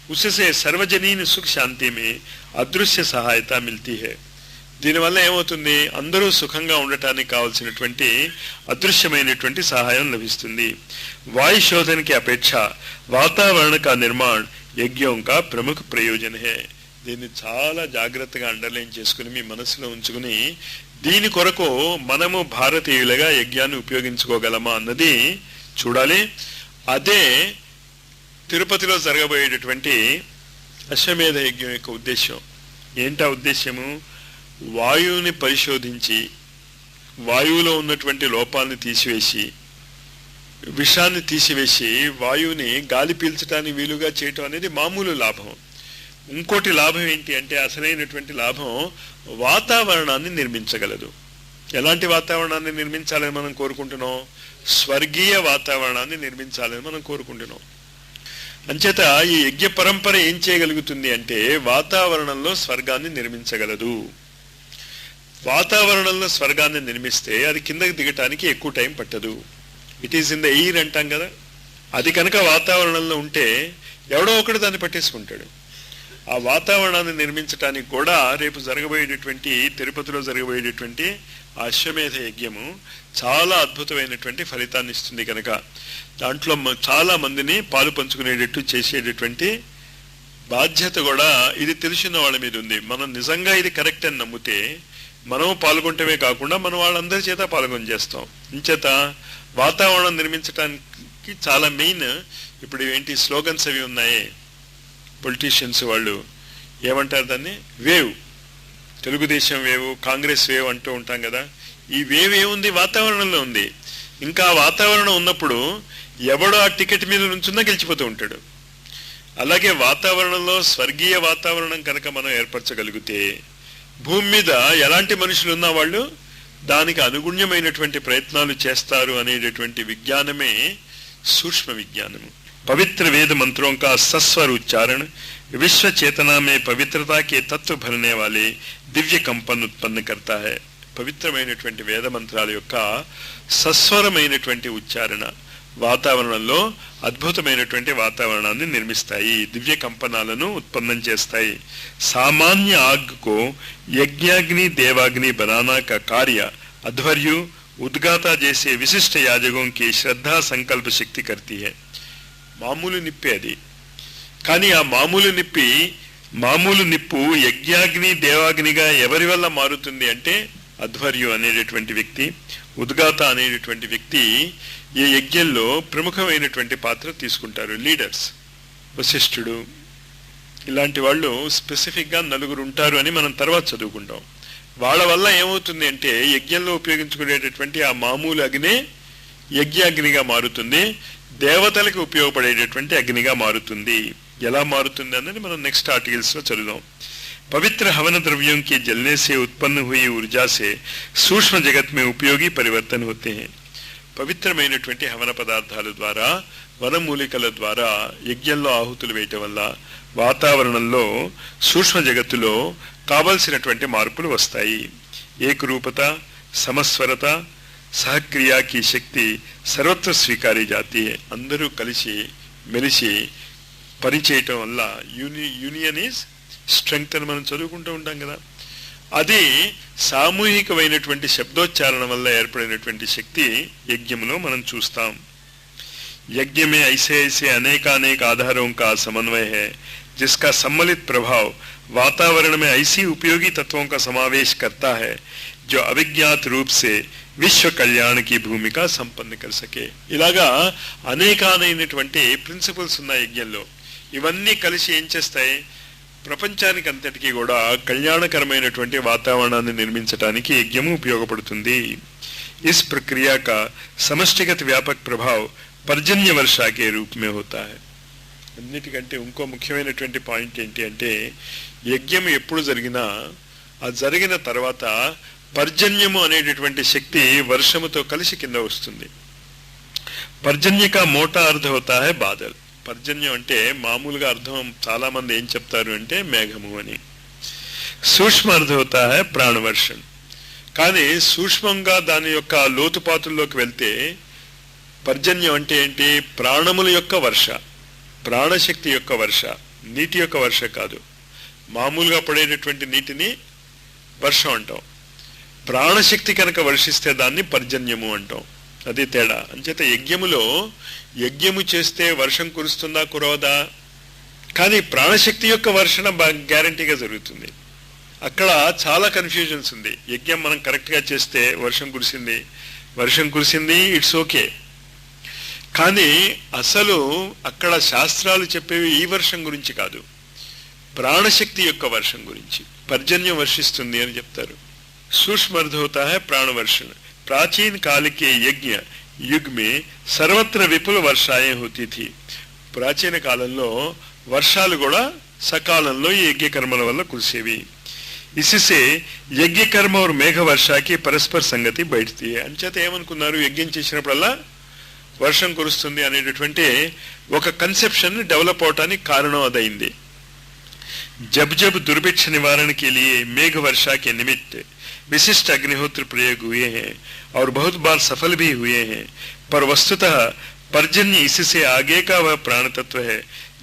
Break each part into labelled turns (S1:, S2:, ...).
S1: उससे सर्वजनीन सुख शांति में అదృశ్య సహాయత మిల్తీ హై. దీనివల్ల ఏమవుతుంది, అందరూ సుఖంగా ఉండటానికి కావాల్సినటువంటి అదృశ్యమైనటువంటి సహాయం లభిస్తుంది. వాయు శోధన की अपेक्षा वातावरण का निर्माण यज्ञों का प्रमुख प्रयोजन है. దీన్ని చాలా జాగ్రత్తగా అండర్లైన్ చేసుకుని మీ మనసులో ఉంచుకుని దీని కొరకు మనము భారతీయులుగా యజ్ఞాన్ని ఉపయోగించుకోగలమా అన్నది చూడాలి. అదే తిరుపతిలో జరగబోయేటటువంటి అశ్వమేధ యజ్ఞం యొక్క ఉద్దేశం. ఏంటా ఉద్దేశము? వాయువుని పరిశోధించి వాయువులో ఉన్నటువంటి లోపాలని తీసివేసి విషాన్ని తీసివేసి వాయువుని గాలి పీల్చడానికి వీలుగా చేయటం అనేది మామూలు లాభం. ఇంకోటి లాభం ఏంటి అంటే అసలైనటువంటి లాభం వాతావరణాన్ని నిర్మించగలదు. ఎలాంటి వాతావరణాన్ని నిర్మించాలని మనం కోరుకుంటున్నాం? స్వర్గీయ వాతావరణాన్ని నిర్మించాలని మనం కోరుకుంటున్నాం. అంచేత ఈ యజ్ఞ పరంపర ఏం చేయగలుగుతుంది అంటే వాతావరణంలో స్వర్గాన్ని నిర్మించగలదు. వాతావరణంలో స్వర్గాన్ని నిర్మిస్తే అది కిందకి దిగటానికి ఎక్కువ టైం పట్టదు. It is in the air అంటాం కదా, అది కనుక వాతావరణంలో ఉంటే ఎవడో ఒకడు దాన్ని పట్టేసుకుంటాడు. ఆ వాతావరణాన్ని నిర్మించడానికి కూడా రేపు జరగబోయేటటువంటి తిరుపతిలో జరగబోయేటటువంటి అశ్వమేధ యజ్ఞము చాలా అద్భుతమైనటువంటి ఫలితాన్ని ఇస్తుంది. కనుక దాంట్లో చాలా మందిని పాలు పంచుకునేటట్టు చేసేటటువంటి బాధ్యత కూడా ఇది తెలిసిన వాళ్ళ మీద ఉంది. మనం నిజంగా ఇది కరెక్ట్ అని నమ్మితే మనం పాల్గొంటమే కాకుండా మనం వాళ్ళందరి చేత పాల్గొని చేస్తాం. ఇంచేత వాతావరణం నిర్మించడానికి చాలా మెయిన్ ఇప్పుడు ఏంటి స్లోగన్స్ అవి ఉన్నాయి. పొలిటీషియన్స్ వాళ్ళు ఏమంటారు దాన్ని? Wave, Telugu Desam wave, Congress wave అంటూ ఉంటాం కదా. ఈ వేవ్ ఏముంది? వాతావరణంలో ఉంది. ఇంకా వాతావరణం ఉన్నప్పుడు ఎవడో ఆ టికెట్ మీద నుంచున్నా గెలిచిపోతూ ఉంటాడు. అలాగే వాతావరణంలో స్వర్గీయ వాతావరణం కనుక మనం ఏర్పరచగలిగితే భూమి మీద ఎలాంటి మనుషులు ఉన్నా వాళ్ళు దానికి అనుగుణ్యమైనటువంటి ప్రయత్నాలు చేస్తారు అనేటటువంటి విజ్ఞానమే सूक्ष्म विज्ञान. पवित्र वेद मंत्रों का सस्वर उच्चारण विश्व चेतना में पवित्रता के तत्व भरने वाले दिव्य कंपन उत्पन्न करता है. పవిత్రమైనటువంటి వేద మంత్రాల యొక్క సస్వరమైనటువంటి ఉచ్చారణ వాతావరణంలో అద్భుతమైనటువంటి వాతావరణాన్ని నిర్మిస్తాయి, దివ్య కంపనాలను ఉత్పన్నం చేస్తాయి. సామాన్య ఆగ్ को यज्ञाग्नि देवाग्नि बनाना का कार्य अध्वर्यु उद्गाता जैसे विशिष्ट याजकों की श्रद्धा संकल्प शक्ति करती है. మామూలు నిప్పే అది. కానీ ఆ మామూలు నిప్పు యజ్ఞాగ్ని దేవాగ్నిగా ఎవరి వల్ల మారుతుంది అంటే అధ్వర్యు అనేటటువంటి వ్యక్తి, ఉద్గాత అనేటటువంటి వ్యక్తి ఈ యజ్ఞంలో ప్రముఖమైనటువంటి పాత్ర తీసుకుంటారు. లీడర్స్, వశిష్ఠుడు ఇలాంటి వాళ్ళు స్పెసిఫిక్గా నలుగురు ఉంటారు అని మనం తర్వాత చదువుకుంటాం. వాళ్ళ వల్ల ఏమవుతుంది అంటే యజ్ఞంలో ఉపయోగించుకునేటటువంటి ఆ మామూలు అగ్నే యజ్ఞాగ్నిగా మారుతుంది, దేవతలకు ఉపయోగపడేటటువంటి అగ్నిగా మారుతుంది. ఎలా మారుతుంది అన్నది మనం నెక్స్ట్ ఆర్టికల్స్ లో చదువుదాం. पवित्र हवन द्रव्यों के जलने से उत्पन्न हुई ऊर्जा से सूक्ष्म जगत में उपयोगी परिवर्तन होते हैं. పవిత్రమైనటువంటి హవన పదార్థాల ద్వారా వనమూలికల ద్వారా యజ్ఞంలో ఆహుతులు వేయటం వల్ల వాతావరణంలో సూక్ష్మ జగత్తులో కావలసినటువంటి మార్పులు వస్తాయి. ఏకరూపత, సమస్వరత, సహక్రియా की శక్తి సర్వత్ర స్వీకారీ జాతి. అందరూ కలిసి మెలిసి పనిచేయటం వల్ల యూనియన్ ఈజ్ స్ట్రెంగ్త్ అని మనం చదువుకుంటూ ఉంటాం కదా. అది సామూహికమైనటువంటి శబ్దోచ్చారణ వల్ల ఏర్పడినటువంటి శక్తి యజ్ఞంలో మనం చూస్తాం. यज्ञ में ऐसे ऐसे अनेकानेक आधारों का समन्वय है जिसका सम्मिलित प्रभाव वातावरण में ऐसी उपयोगी तत्वों का समावेश करता है जो अविज्ञात रूप से విశ్వ కళ్యాణకి భూమిక సంపన్న कर सके. ఇలాగా అనేకానైనటువంటి ప్రిన్సిపల్స్ ఉన్నాయి యజ్ఞంలో. ఇవన్నీ కలిసి ఏం చేస్తాయి? ప్రపంచానికి అంతటికీ కూడా కళ్యాణకరమైనటువంటి వాతావరణాన్ని నిర్మించడానికి యజ్ఞము ఉపయోగపడుతుంది. ఇస్ ప్రక్రియ का समष्टिगत व्यापक प्रभाव पर्जन्य वर्षा के रूप में होता है. అన్నిటికంటే ఇంకో ముఖ్యమైనటువంటి పాయింట్ ఏంటి అంటే యజ్ఞం ఎప్పుడు జరిగినా ఆ జరిగిన తర్వాత పర్జన్యము అనేటటువంటి శక్తి వర్షముతో కలిసి కింద వస్తుంది. పర్జన్య का मोटा अर्थ होता है बादल. పర్జన్యం అంటే మామూలుగా అర్థం చాలా మంది ఏం చెప్తారు అంటే మేఘము అని. సూక్ష్మ అర్థం होता है ప్రాణవర్షం. కానీ సూక్ష్మంగా దాని యొక్క లోతుపాతుల్లోకి వెళ్తే పర్జన్యం అంటే ఏంటి? ప్రాణముల యొక్క వర్ష, ప్రాణశక్తి యొక్క వర్ష. నీటి యొక్క వర్ష కాదు, మామూలుగా పడేటటువంటి నీటిని వర్షం అంటాం. ప్రాణశక్తి కనుక వర్షిస్తే దాన్ని పర్జన్యము అంటాం. అది తేడా. అంచేత యజ్ఞము చేస్తే వర్షం కురుస్తుందా కురవదా? కానీ ప్రాణశక్తి యొక్క వర్షణ గ్యారంటీగా జరుగుతుంది. అక్కడ చాలా కన్ఫ్యూజన్స్ ఉంది. యజ్ఞం మనం కరెక్ట్గా చేస్తే వర్షం కురిసింది, ఇట్స్ ఓకే. కానీ అసలు అక్కడ శాస్త్రాలు చెప్పేవి ఈ వర్షం గురించి కాదు, ప్రాణశక్తి యొక్క వర్షం గురించి. పర్జన్యం వర్షిస్తుంది అని చెప్తారు. सूक्ष्म होता है प्राण वर्षण। प्राचीन काल के यज्ञ युग में सर्वत्र विपुल वर्षाएं होती थी। प्राचीन काలంలో వర్షాలు కూడా సకాలంలో ఈ యజ్ఞ కర్మల వల్ల కురిసేవి. इससे यज्ञ कर्म और मेघ वर्षा की परस्पर संगति बैठती है. అంచేత ఏమనుకున్నారు, యజ్ఞం చేసినప్పుడల్లా వర్షం కురుస్తుంది అనేటటువంటి ఒక కన్సెప్షన్ డెవలప్ అవడానికి కారణం అదైంది. जब जब दुर्भिक्ष निवारण के लिए मेघ वर्षा के निमित्त विशिष्ट अग्निहोत्र प्रयोग हुए हैं और बहुत बार सफल भी हुए हैं, पर वस्तुतः पर्जन्य इससे आगे का वह प्राण तत्व है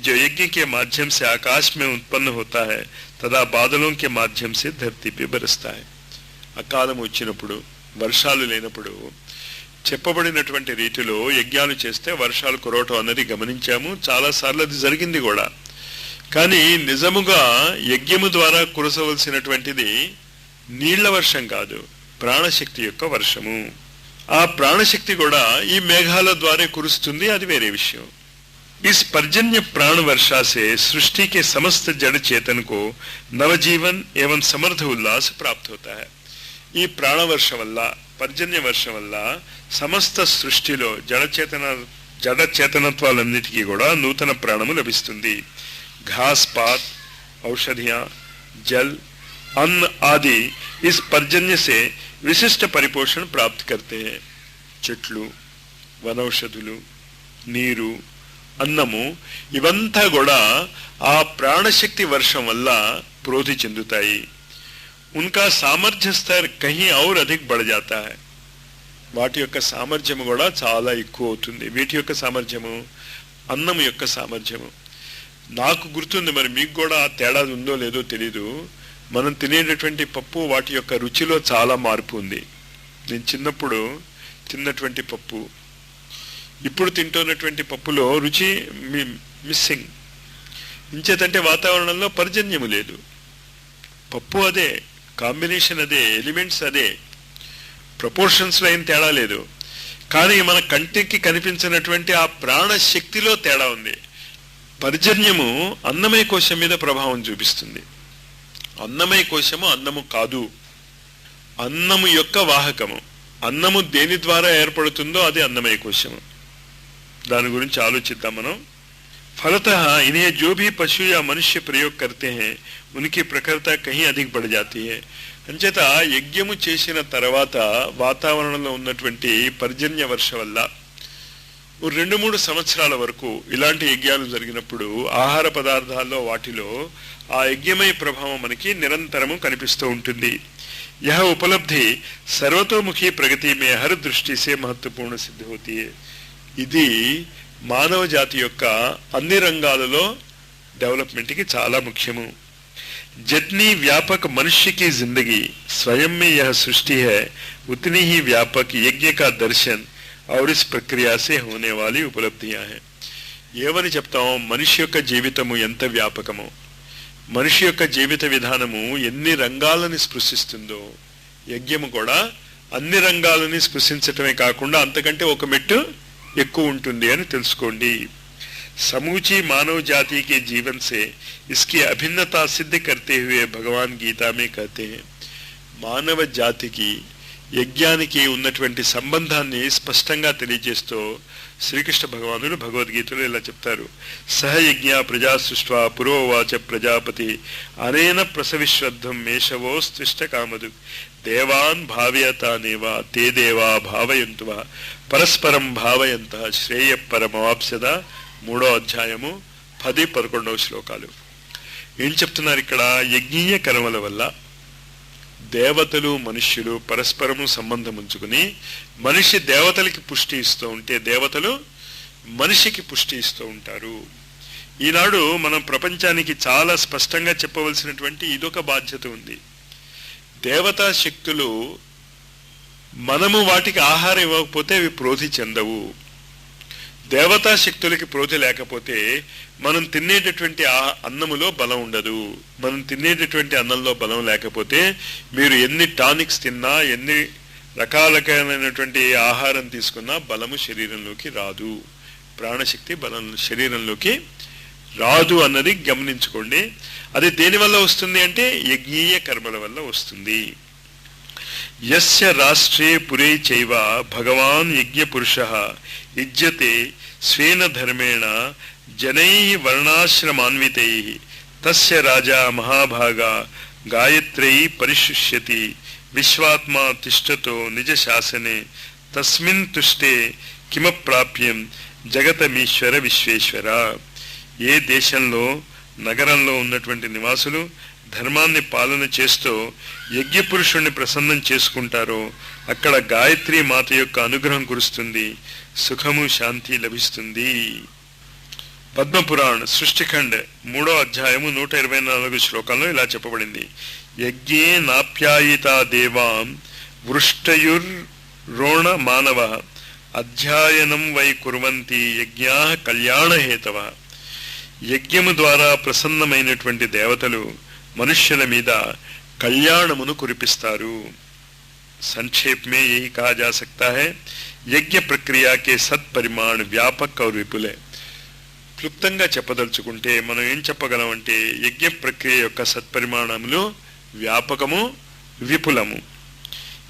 S1: जो यज्ञ के माध्यम से आकाश में उत्पन्न होता है तथा बादलों के माध्यम से धरती पे बरसता है. అకాలం వచ్చినప్పుడు వర్షాలు లేనప్పుడు చెప్పబడినటువంటి రీతిలో యజ్ఞాలు చేస్తే వర్షాలు కురవటం అన్నది గమనించాము. చాలాసార్లు అది జరిగింది కూడా. కానీ నిజముగా యజ్ఞము ద్వారా కురసవలసినటువంటిది నీళ్ల వర్షం కాదు, ప్రాణశక్తి యొక్క వర్షము. ఆ ప్రాణశక్తి కూడా ఈ మేఘాల ద్వారా కురుస్తుంది, అది వేరే విషయం. इस पर्जन्य प्राण वर्षा से सृष्टि के समस्त जड़ चेतन को नवजीवन एवं समर्थ उल्लास प्राप्त होता है. ఈ ప్రాణ వర్షం వల్ల, పర్జన్య వర్షం వల్ల సమస్త సృష్టిలో జడ చేతనత్వాలన్నిటికీ కూడా నూతన ప్రాణము లభిస్తుంది. घास पात, औषधियां, जल, अन्न आदि इस पर्जन्य से विशिष्ट परिपोषण प्राप्त करते हैं. చెట్లు, వనౌషధులు, నీరు, అన్నము ఇవంతా కూడా ఆ ప్రాణశక్తి వర్షం వల్ల ప్రోధి చెందుతాయి. उनका सामर्थ्य स्तर कहीं और अधिक बढ़ जाता है. వాటి యొక్క సామర్థ్యము కూడా చాలా ఎక్కువ అవుతుంది. వీటి యొక్క సామర్థ్యము, అన్నము యొక్క సామర్థ్యము. నాకు గుర్తుంది, మరి మీకు కూడా ఆ తేడా ఉందో లేదో తెలీదు. మనం తినేటటువంటి పప్పు వాటి యొక్క రుచిలో చాలా మార్పు ఉంది. నేను చిన్నప్పుడు తిన్నటువంటి పప్పు, ఇప్పుడు తింటున్నటువంటి పప్పులో రుచి మిస్సింగ్. ఇంచేతంటే వాతావరణంలో పర్జన్యము లేదు. పప్పు అదే, కాంబినేషన్ అదే, ఎలిమెంట్స్ అదే, ప్రపోర్షన్స్లో ఏం తేడా లేదు. కానీ మన కంటికి కనిపించినటువంటి ఆ ప్రాణశక్తిలో తేడా ఉంది. పర్జన్యము అన్నమయ కోశం మీద ప్రభావం చూపిస్తుంది. అన్నమయ కోశము అన్నము కాదు, అన్నము యొక్క వాహకము. అన్నము దేని ద్వారా ఏర్పడుతుందో అది అన్నమయ కోశము. దాని గురించి ఆలోచిద్దాం మనం. फलतः इन्हें जो भी पशु या मनुष्य प्रयोग करते हैं उनकी प्रखरता कहीं अधिक बढ़ जाती है. అంచేత యజ్ఞము చేసిన తర్వాత వాతావరణంలో ఉన్నటువంటి పర్జన్య వర్ష వల్ల 2-3 సంవత్సరాల వరకు ఇలాంటి యజ్ఞాలు జరిగినప్పుడు ఆహార పదార్థాల్లో వాటిలో ఆ యజ్ఞమయ ప్రభావం మనకి నిరంతరము కనిపిస్తూ ఉంటుంది. यह उपलब्धि सर्वतोमुखी प्रगति में हर दृष्टि से महत्वपूर्ण सिद्ध होती है. ఇది మానవ జాతి యొక్క అన్ని రంగాలలో డెవలప్మెంట్కి చాలా ముఖ్యము. जितनी व्यापक मनुष्य की जिंदगी स्वयं में यह सृष्टि है, उतनी ही व्यापक यज्ञ का दर्शन और इस प्रक्रिया से होने वाली उपलब्धियां हैं. ఏమని చెప్తాం, మనిషి యొక్క జీవితము ఎంత వ్యాపకమో, మనిషి యొక్క జీవిత విధానము ఎన్ని రంగాలని స్పృశిస్తుందో, యజ్ఞము కూడా అన్ని రంగాలని స్పృశించటమే కాకుండా అంతకంటే ఒక మెట్టు ఎక్కువ ఉంటుంది అని తెలుసుకోండి. समूची मानव जाति के जीवन से इसकी अभिन्नता सिद्ध करते हुए भगवान गीता में कहते हैं. మానవ జాతికి యజ్ఞానికి ఉన్నటువంటి సంబంధాన్ని స్పష్టంగా తెలియజేస్తూ శ్రీకృష్ణ భగవానుడు భగవద్గీతలో ఇలా చెప్తారు. సహయజ్ఞ ప్రజా సృష్ట్వా పురోవాచ ప్రజాపతి అనేన ప్రసవిశ్వద్ధం మేషవోస్తిష్ట కామదు దేవాన్ భావ్యతానేవ తే దేవా భావయంతువ పరస్పరం భావయంత శ్రేయ పరమవాప్స్యద. 3వ అధ్యాయము 10-11 శ్లోకాలు. ఏం చెప్తున్నారు ఇక్కడ? యజ్ఞీయ కర్మల వల్ల దేవతలు మనుష్యులు పరస్పరము సంబంధం ఉంచుకుని మనిషి దేవతలకి పుష్టి ఇస్తూ ఉంటే దేవతలు మనిషికి పుష్టి ఇస్తూ ఉంటారు. ఈనాడు మనం ప్రపంచానికి చాలా స్పష్టంగా చెప్పవలసినటువంటి ఇదొక బాధ్యత ఉంది. దేవతా శక్తులు మనము వాటికి ఆహారం ఇవ్వకపోతే అవి ప్రోధి చెందవు. దేవతా శక్తులకి ప్రోధి లేకపోతే మనం తినేటటువంటి అన్నములో బలం ఉండదు. మనం తినేటటువంటి అన్నంలో బలం లేకపోతే మీరు ఎన్ని టానిక్స్ తిన్నా, ఎన్ని రకాలైనటువంటి ఆహారం తీసుకున్నా బలము శరీరంలోకి రాదు. ప్రాణశక్తి బలం శరీరంలోకి రాదు అన్నది గమనించుకోండి. అది దేని వల్ల వస్తుంది అంటే యజ్ఞీయ కర్మల వల్ల వస్తుంది. యస్య రాష్ట్రే పురే చైవ భగవాన్ యజ్ఞ పురుషః యుజ్యతే స్వేన ధర్మేణ జనైః వర్ణాశ్రమాన్వితైః తస్య రాజా మహాభాగా గాయత్రై పరిశుష్యతి విశ్వాత్మా తిష్టతో నిజ శాసనే తస్మిన్ తుష్టే కిమప్రాప్యం జగతమీశ్వర విశ్వేశ్వర. ఏ దేశంలో నగరంలో ఉన్నటువంటి నివాసులు ధర్మాన్ని పాలన చేస్తూ యజ్ఞపురుషుణ్ణి ప్రసన్నం చేసుకుంటారో అక్కడ గాయత్రి మాత యొక్క అనుగ్రహం కురుస్తుంది, సుఖము శాంతి లభిస్తుంది. పద్మపురాణ్ సృష్టిఖండ్ 3వ అధ్యాయము 124 శ్లోకంలో ఇలా చెప్పబడింది. యజ్ఞే నాప్యాయితా దేవాం వృష్టయుర్రోణ మానవ అధ్యాయనం వై కుర్వంతి యజ్ఞా కళ్యాణహేతవ. యజ్ఞము ద్వారా ప్రసన్నమైనటువంటి దేవతలు మనుష్యుల మీద కళ్యాణమును కురిపిస్తారు. संक्षेप में यही कहा जा सकता है यज्ञ प्रक्रिया के सत्परिमाण व्यापक और विपुल है. క్లుప్తంగా చెప్పదలుచుకుంటే మనం ఏం చెప్పగలం అంటే యజ్ఞ ప్రక్రియ యొక్క సత్పరిమాణములు వ్యాపకము విపులము.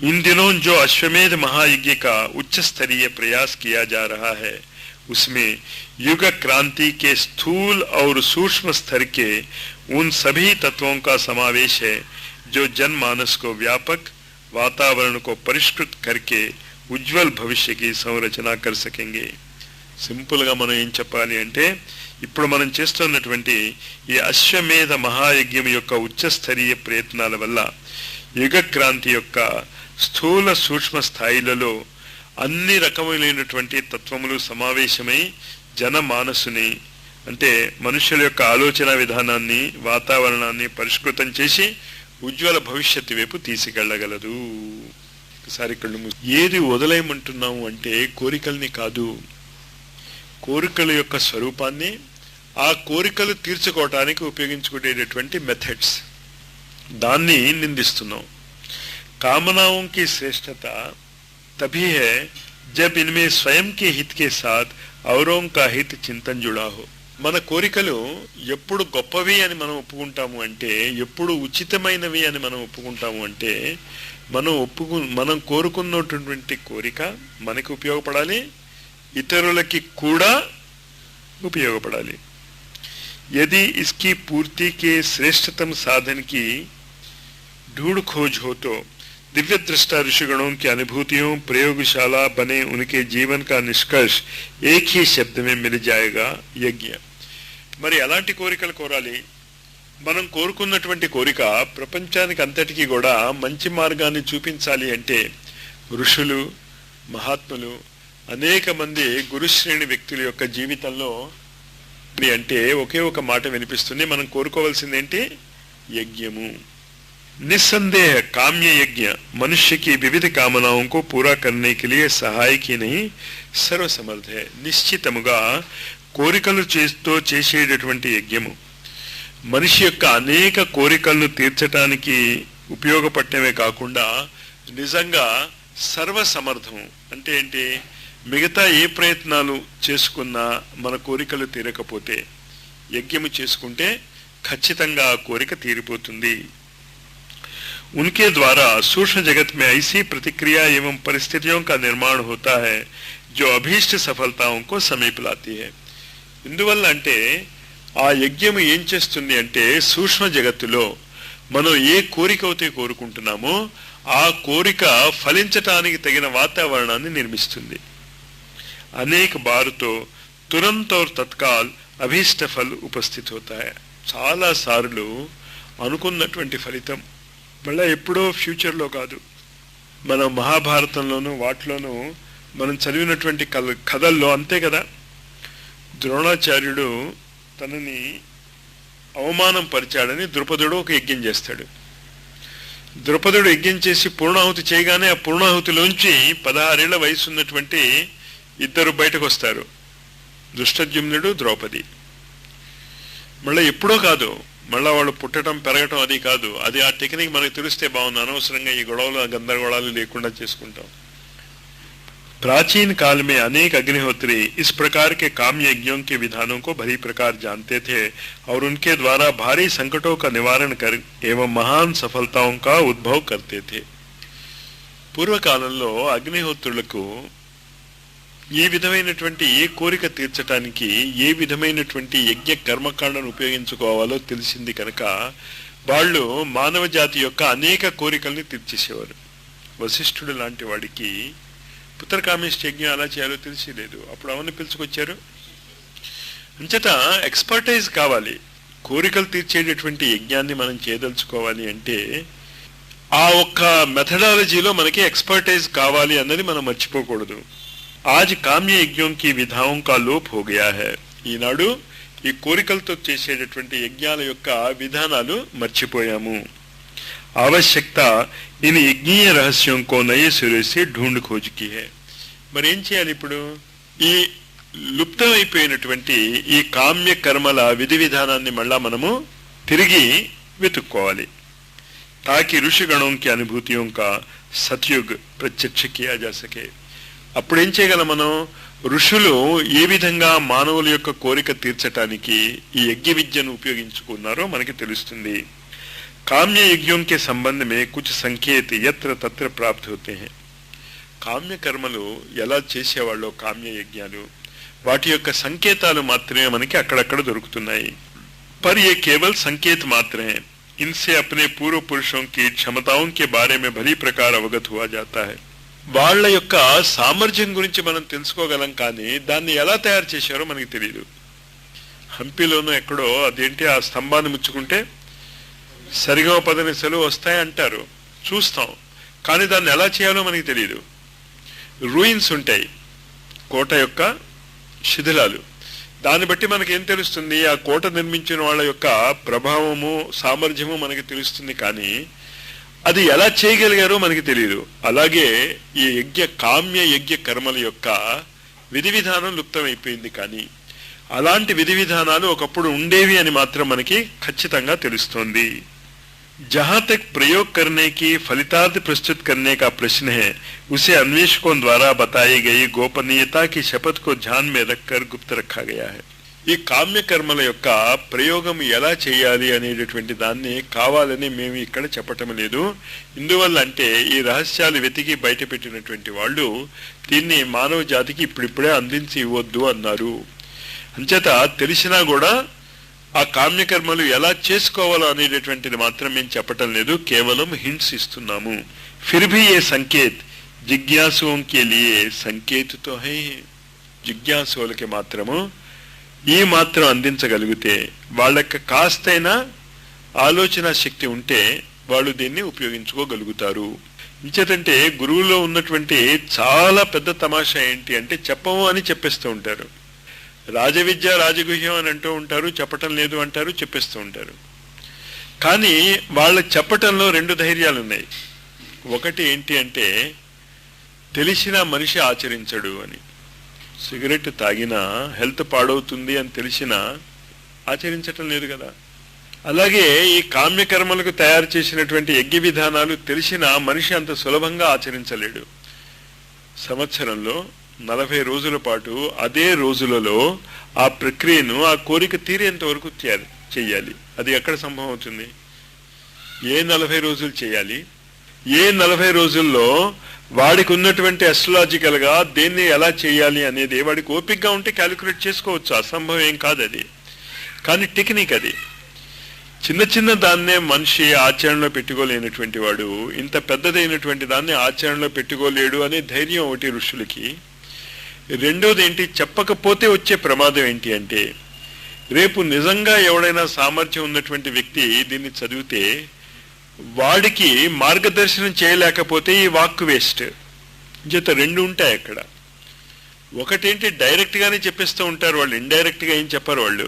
S1: इन दिनों जो अश्वमेध महायज्ञ का उच्च स्तरीय प्रयास किया जा रहा है उसमें युग क्रांति के स्थूल और सूक्ष्म स्तर के उन सभी तत्वों का समावेश है जो जनमानस को व्यापक वातावरण को परिष्कृत करके उज्जवल भविष्य की संरचना कर सकेंगे. సింపుల్ గా మనం ఏం చెప్పాలి అంటే ఇప్పుడు మనం చేస్తున్నటువంటి ఈ అశ్వమేధ మహాయజ్ఞం యొక్క ఉచ్చస్థరీయ ప్రయత్నాల వల్ల యుగ క్రాంతి యొక్క స్థూల సూక్ష్మ స్థాయిలలో అన్ని రకములైనటువంటి తత్వములు సమావేశమై జనమానసుని అంటే మనుషుల యొక్క ఆలోచన విధానాన్ని వాతావరణాన్ని పరిష్కృతం చేసి ఉజ్వల భవిష్యత్తు వైపు తీసుకెళ్లగలదు. ఒకసారి కళ్ళు ఏది వదిలేయమంటున్నాము అంటే కోరికల్ని కాదు, కోరికల యొక్క స్వరూపాన్ని ఆ కోరికలు తీర్చుకోవటానికి ఉపయోగించుకునేటటువంటి మెథడ్స్ దాన్ని నిందిస్తున్నాం. कामनाओं की श्रेष्ठता तभी है जब इनमें स्वयं के हित के साथ औरों का हित चिंतन जुड़ा हो. మన కోరికలు ఎప్పుడు గొప్పవి అని మనం ఒప్పుకుంటాము అంటే, ఎప్పుడు ఉచితమైనవి అని మనం ఒప్పుకుంటాము అంటే మనం కోరుకున్నటువంటి కోరిక మనకి ఉపయోగపడాలి, ఇతరులకి కూడా ఉపయోగపడాలి. यदि इसकी पूर्ति के श्रेष्ठतम साधन की ढूंढ खोज हो तो दिव्य दृष्टा ऋषिगणों की अनुभूतियों प्रयोगशाला बने उनके जीवन का निष्कर्ष एक ही शब्द में मिल जाएगा, यज्ञ. మరి అలాంటి కోరికలు కోరాలి. మనం కోరుకున్నటువంటి కోరిక ప్రపంచానికి అంతటికీ కూడా మంచి మార్గాన్ని చూపించాలి అంటే ఋషులు మహాత్ములు అనేక మంది గురుశ్రేణి వ్యక్తుల యొక్క జీవితంలో అంటే ఒకే ఒక మాట వినిపిస్తుంది. మనం కోరుకోవాల్సింది ఏంటి? యజ్ఞము. निस्संदेह काम्य यज्ञ मनुष्य की विविध कामनाओं को पूरा करने के लिए सहायक ही नहीं सर्वसमर्थ है. నిశ్చితముగా కోరికలు చేస్తూ చేసేటటువంటి యజ్ఞము మనిషి యొక్క అనేక కోరికలను తీర్చడానికి ఉపయోగపడటమే కాకుండా నిజంగా సర్వసమర్థం అంటే ఏంటి? మిగతా ఏ ప్రయత్నాలు చేసుకున్నా మన కోరికలు తీరకపోతే యజ్ఞము చేసుకుంటే ఖచ్చితంగా ఆ కోరిక తీరిపోతుంది. उनके द्वारा सूक्ष्म जगत में ऐसी प्रतिक्रिया एवं परिस्थितियों का निर्माण होता है जो अभीष्ट सफलताओं को समीप लाती है. ఇందువల్ల అంటే ఆ యజ్ఞము ఏం చేస్తుంది అంటే సూక్ష్మ జగత్తులో మనం ఏ కోరిక అయితే కోరుకుంటున్నామో ఆ కోరిక ఫలించటానికి తగిన వాతావరణాన్ని నిర్మిస్తుంది. అనేక బార్ తో तुरंत और तत्काल अभीष्ट फल उपस्थित होता है. చాలా సార్లు అనుకున్నటువంటి ఫలితం మళ్ళీ ఎప్పుడో ఫ్యూచర్లో కాదు. మన మహాభారతంలోనూ వాటిలోనూ మనం చదివినటువంటి కథల్లో అంతే కదా. ద్రోణాచార్యుడు తనని అవమానం పరిచాడని ద్రుపదుడు ఒక యజ్ఞం చేస్తాడు. ద్రుపదుడు యజ్ఞం చేసి పూర్ణాహుతి చేయగానే ఆ పూర్ణాహుతిలోంచి 16 ఏళ్ల వయసు ఉన్నటువంటి ఇద్దరు బయటకు వస్తారు, ధృష్టద్యుమ్నుడు, ద్రౌపది. మళ్ళీ ఎప్పుడో కాదు, మళ్ళీ వాళ్ళు పుట్టడం పెరగటం అది కాదు. అది ఆ టెక్నిక్ మనకు తెలిస్తే బాగుంది. అనవసరంగా ఈ గొడవలు గందరగోళాలు లేకుండా చేసుకుంటాం. प्राचीन काल में अनेक अग्निहोत्री इस प्रकार के काम यज्ञों के विधानों को भली प्रकार जानते थे और उनके द्वारा भारी संकटों का निवारण कर एवं महान सफलताओं का उद्भव करते थे. పూర్వకాలంలో అగ్నిహోత్రులకు ఏ విధమైనటువంటి ఏ కోరిక తీర్చడానికి ఏ విధమైనటువంటి యజ్ఞ కర్మకాండను ఉపయోగించుకోవాలో తెలిసింది కనుక వాళ్ళు మానవ జాతి యొక్క అనేక కోరికల్ని తీర్చేసేవారు. వశిష్ఠుడు లాంటి వాడికి పుత్రకామేష్టి యజ్ఞం ఎలా చేయాలో తెలిసిలేదు. అప్పుడు అవన్నీ పిలుచుకొచ్చారు. అంచేత ఎక్స్పర్టైజ్ కావాలి. కోరికలు తీర్చేటటువంటి యజ్ఞాన్ని మనం చేయదలుచుకోవాలి అంటే ఆ ఒక్క మెథడాలజీలో మనకి ఎక్స్పర్టైజ్ కావాలి అన్నది మనం మర్చిపోకూడదు. आज కామ్య యజ్ఞం కి విధానం కా లోప్ హో గయా హై. ఈనాడు ఈ కోరికలతో చేసేటటువంటి యజ్ఞాల యొక్క విధానాలు మర్చిపోయాము. आवश्यकता इन यज्ञीय रहस्यों को नए सिरे से ढूंढ खोज की है. మరి ఏం చేయాలి ఇప్పుడు? ఈ లుప్తం అయిపోయినటువంటి ఈ కామ్య కర్మల విధి విధానాన్ని మళ్ళా మనము తిరిగి వెతుక్కోవాలి. తాకి ఋషిగణం కి అనుభూతియోं का सतयुग प्रत्यक्ष किया जा सके. అప్పుడు ఏం చేయగలం మనం? ఋషులు ఏ విధంగా మానవుల యొక్క కోరిక తీర్చడానికి ఈ యజ్ఞ విద్యను ఉపయోగించుకున్నారో మనకి తెలుస్తుంది. కామ్య యజ్ఞం के संबंध में कुछ संकेत यत्र तत्र प्राप्त होते हैं. కామ్య కర్మలు ఎలా చేసేవాళ్ళో కామ్య యజ్ఞాలు వాటి యొక్క సంకేతాలు మాత్రమే మనకి అక్కడక్కడ దొరుకుతున్నాయి. पर ये केवल संकेत मात्र हैं. इनसे अपने पूर्व पुरुषों की क्षमताओं के बारे में भली प्रकार अवगत हुआ जाता है. వాళ్ళ యొక్క సామర్థ్యం గురించి మనం తెలుసుకోగలం, కానీ దాన్ని ఎలా తయారు చేశారో మనకి తెలియదు. హంపీలోనూ ఎక్కడో అదేంటి ఆ స్తంభాన్ని ముచ్చుకుంటే సరిగా పదనిసలు వస్తాయి అంటారు, చూస్తాం, కానీ దాన్ని ఎలా చేయాలో మనకి తెలియదు. రూయిన్స్ ఉంటాయి, కోట యొక్క శిథిలాలు. దాన్ని బట్టి మనకి ఏం తెలుస్తుంది? ఆ కోట నిర్మించిన వాళ్ళ యొక్క ప్రభావము సామర్థ్యము మనకి తెలుస్తుంది, కానీ అది ఎలా చేయగలిగారో మనకి తెలియదు. అలాగే ఈ కామ్య యజ్ఞ కర్మల యొక్క విధి విధానం లుప్తమైపోయింది, కానీ అలాంటి విధి విధానాలు ఒకప్పుడు ఉండేవి అని మాత్రం మనకి ఖచ్చితంగా తెలుస్తోంది. जहां तक प्रयोग करने की फलितार्थ प्रस्तुत करने का प्रश्न है, उसे अन्वेषकों द्वारा बताई गई गोपनीयता की शपथ को ध्यान में रखकर गुप्त रखा गया है. ఈ కామ్య కర్మల యొక్క ప్రయోగం ఎలా చేయాలి అనేటటువంటి దాన్ని కావాలని మేము ఇక్కడ చెప్పటం లేదు. ఇందువల్ల అంటే ఈ రహస్యాలు వెతికి బయట పెట్టినటువంటి వాళ్ళు దీన్ని మానవ జాతికి ఇప్పుడిప్పుడే అందించి ఇవ్వద్దు అన్నారు. అంచేత తెలిసినా కూడా ఆ కామ్యకర్మలు ఎలా చేసుకోవాలో అనేటటువంటిది మాత్రం మేము చెప్పటం లేదు, కేవలం హింట్స్ ఇస్తున్నాము. फिर भी ये संकेत जिज्ञासुओं के लिए संकेत तो है. జిజ్ఞాసులకి మాత్రము ఈ మాత్రం అందించగలిగితే, వాళ్ళకి కాస్తైనా ఆలోచన శక్తి ఉంటే వాళ్ళు దీన్ని ఉపయోగించుకోగలుగుతారు. ఇంచేతంటే గురువులో ఉన్నటువంటి చాలా పెద్ద తమాషా ఏంటి అంటే చెప్పము అని చెప్పేస్తూ ఉంటారు. రాజవిద్య రాజగుహ్యం అని అంటూ ఉంటారు, చెప్పటం లేదు అంటారు, చెప్పేస్తూ ఉంటారు. కానీ వాళ్ళ చెప్పటంలో రెండు ధైర్యాలు ఉన్నాయి. ఒకటి ఏంటి అంటే తెలిసిన మనిషి ఆచరించడు అని. సిగరెట్ తాగినా హెల్త్ పాడవుతుంది అని తెలిసినా ఆచరించటం లేదు కదా. అలాగే ఈ కామ్యకర్మలకు తయారు చేసినటువంటి యజ్ఞ విధానాలు తెలిసిన మనిషి అంత సులభంగా ఆచరించలేడు. సంవత్సరంలో 40 రోజుల పాటు అదే రోజులలో ఆ ప్రక్రియను ఆ కోరిక తీరేంత వరకు చేయాలి. అది ఎక్కడ సంభవం అవుతుంది? ఏ 40 రోజులు చేయాలి? ఏ 40 రోజుల్లో వాడికి ఉన్నటువంటి అస్ట్రాలజికల్ గా దేన్ని ఎలా చేయాలి అనేది వాడికి ఓపికగా ఉంటే క్యాలిక్యులేట్ చేసుకోవచ్చు, అసంభవం ఏం కాదు అది. కానీ టెక్నిక్ అది. చిన్న చిన్న దాన్నే మనిషి ఆచరణలో పెట్టుకోలేనటువంటి వాడు ఇంత పెద్దదైనటువంటి దాన్ని ఆచరణలో పెట్టుకోలేడు అనే ధైర్యం ఒకటి ఋషులకి. రెండోది ఏంటి, చెప్పకపోతే వచ్చే ప్రమాదం ఏంటి అంటే రేపు నిజంగా ఎవడైనా సామర్థ్యం ఉన్నటువంటి వ్యక్తి దీన్ని చదివితే వాడికి మార్గదర్శనం చేయలేకపోతే ఈ వాక్ వేస్ట్. చేత రెండు ఉంటాయి అక్కడ. ఒకటేంటి డైరెక్ట్ గానే చెప్పేస్తూ ఉంటారు వాళ్ళు, ఇండైరెక్ట్ గా ఏం చెప్పారు వాళ్ళు.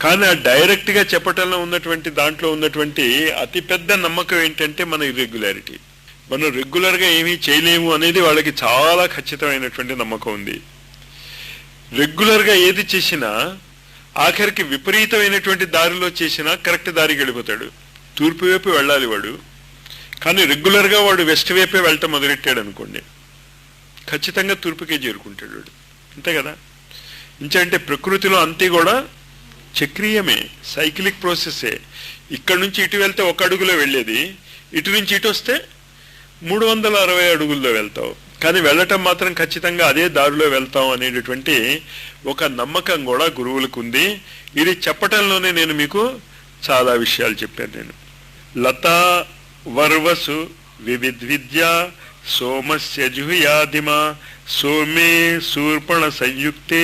S1: కానీ ఆ డైరెక్ట్ గా చెప్పటంలో ఉన్నటువంటి దాంట్లో ఉన్నటువంటి అతిపెద్ద నమ్మకం ఏంటంటే మన ఇర్రెగ్యులారిటీ. మనం రెగ్యులర్ గా ఏమీ చేయలేము అనేది వాళ్ళకి చాలా ఖచ్చితమైనటువంటి నమ్మకం ఉంది. రెగ్యులర్ గా ఏది చేసినా ఆఖరికి విపరీతమైనటువంటి దారిలో చేసినా కరెక్ట్ దారికి వెళ్ళిపోతాడు. తూర్పు వైపు వెళ్ళాలి వాడు, కానీ రెగ్యులర్ గా వాడు వెస్ట్ వైపే వెళ్ళటం మొదలెట్టాడు అనుకోండి, ఖచ్చితంగా తూర్పుకే చేరుకుంటాడు వాడు. అంతే కదా. ఇంకంటే ప్రకృతిలో అంతే కూడా చక్రీయమే, సైక్లిక్ ప్రాసెసే. ఇక్కడ నుంచి ఇటు వెళ్తే ఒక అడుగులో వెళ్ళేది, ఇటు నుంచి ఇటు వస్తే 360 అడుగుల్లో వెళ్తావు. కానీ వెళ్ళటం మాత్రం ఖచ్చితంగా అదే దారిలో వెళ్తాం అనేటటువంటి ఒక నమ్మకం కూడా గురువులకు ఉంది. ఇది చెప్పటంలోనే నేను మీకు చాలా విషయాలు చెప్పాను. నేను లతా వర్వసు వివిద్విద్య సోమస్య జుహయాదిమా సోమే శూర్పణ సంయుక్తే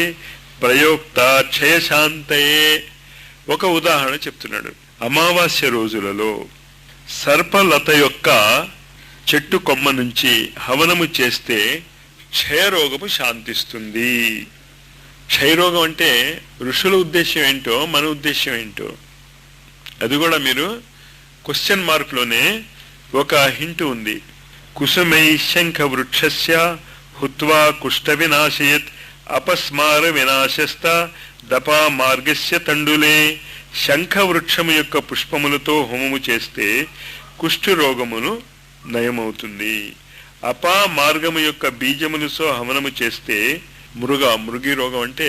S1: ప్రయోక్త క్షయశాంతయే. ఒక ఉదాహరణ చెప్తున్నాడు. అమావాస్య రోజులలో సర్పలత యొక్క చెట్టు కొమ్మ నుంచి హవనము చేస్తే క్షయరోగము శాంతిస్తుంది. క్షయరోగం అంటే ఋషుల ఉద్దేశం ఏంటో మన ఉద్దేశం ఏంటో అది కూడా మీరు క్వశ్చన్ మార్క్లోనే ఒక హింట్ ఉంది. కుసుమై శంఖ వృక్షస్య హుత్వా కుష్ఠ వినాశయత్ అపస్మార వినాశస్త దపా మార్గస్య తండులే. శంఖ వృక్షము యొక్క పుష్పములతో హోమము చేస్తే కుష్ఠు రోగమును నయమవుతుంది. అపా మార్గము యొక్క బీజములతో హవనము చేస్తే మృగి రోగం అంటే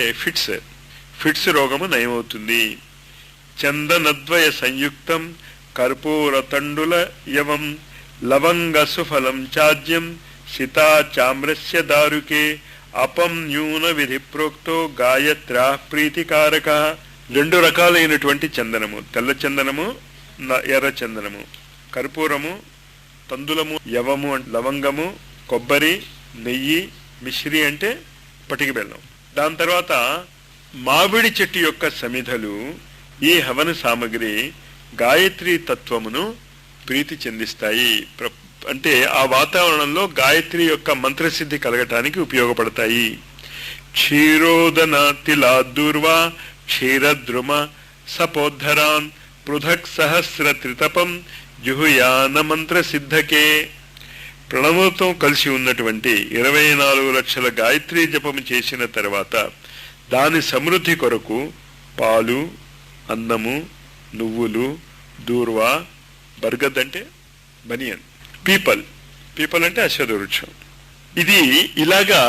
S1: ఫిట్స్ రోగము నయమవుతుంది. చందనద్వయ సంయుక్తం కర్పూర తండుల యవం లవంగ సుఫలం చాజ్యం సీతా చామ్రస్య దారుకే అపం న్యూన విధి ప్రోక్తో గాయత్రా ప్రీతికారక. 2 రకాలైనటువంటి చందనము, తెల్ల చందనము, ఎర్ర చందనము, కర్పూరము, తందులము, యవము లవంగము, కొబ్బరి, నెయ్యి, మిశ్రి అంటే పటికి బెల్లం. దాని తర్వాత మామిడి చెట్టు యొక్క సమిధలు, ఈ హవన సామగ్రి గాయత్రి తత్వమును ప్రీతి చెందిస్తాయి. అంటే ఆ వాతావరణంలో గాయత్రి యొక్క మంత్రసిద్ధి కలగటానికి ఉపయోగపడతాయి. క్షీరోదన తిలాదూర్వా క్షీరద్రుమ సపోద్ధరాన్ పృథక్ సహస్ర త్రితపం జుహుయాన మంత్ర సిద్ధకే. ప్రణవంతో కలిసి ఉన్నటువంటి 24 లక్షల గాయత్రీ జపము చేసిన తర్వాత దాని సమృద్ధి కొరకు పాలు, అన్నము, నువ్వులు, దూర్వా, బర్గద్ అంటే బనియన్, పీపల్ అంటే అశ్వథ వృక్షం, ఇది ఇలాగా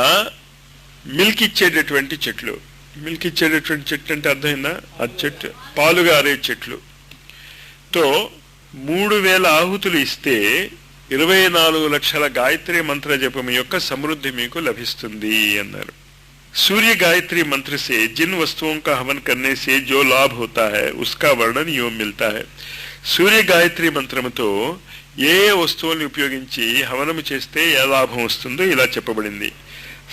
S1: మిల్క్ ఇచ్చేటటువంటి చెట్లు. మిల్క్ ఇచ్చేటటువంటి చెట్లు అంటే అర్థమైందా? ఆ చెట్టు పాలుగారే చెట్లు తో 3000 ఆహుతులు ఇస్తే 24 లక్షల గాయత్రి మంత్ర జపం యొక్క సమృద్ధి మీకు లభిస్తుంది అన్నారు. सूर्य गायत्री मंत्र से जिन वस्तुओं का हवन करने से जो लाभ होता है उसका वर्णन यूं मिलता है. सूर्य गायत्री మంత్రముతో ఏ వస్తువుల్ని ఉపయోగించి హవనము చేస్తే ఏ లాభం వస్తుందో ఇలా చెప్పబడింది.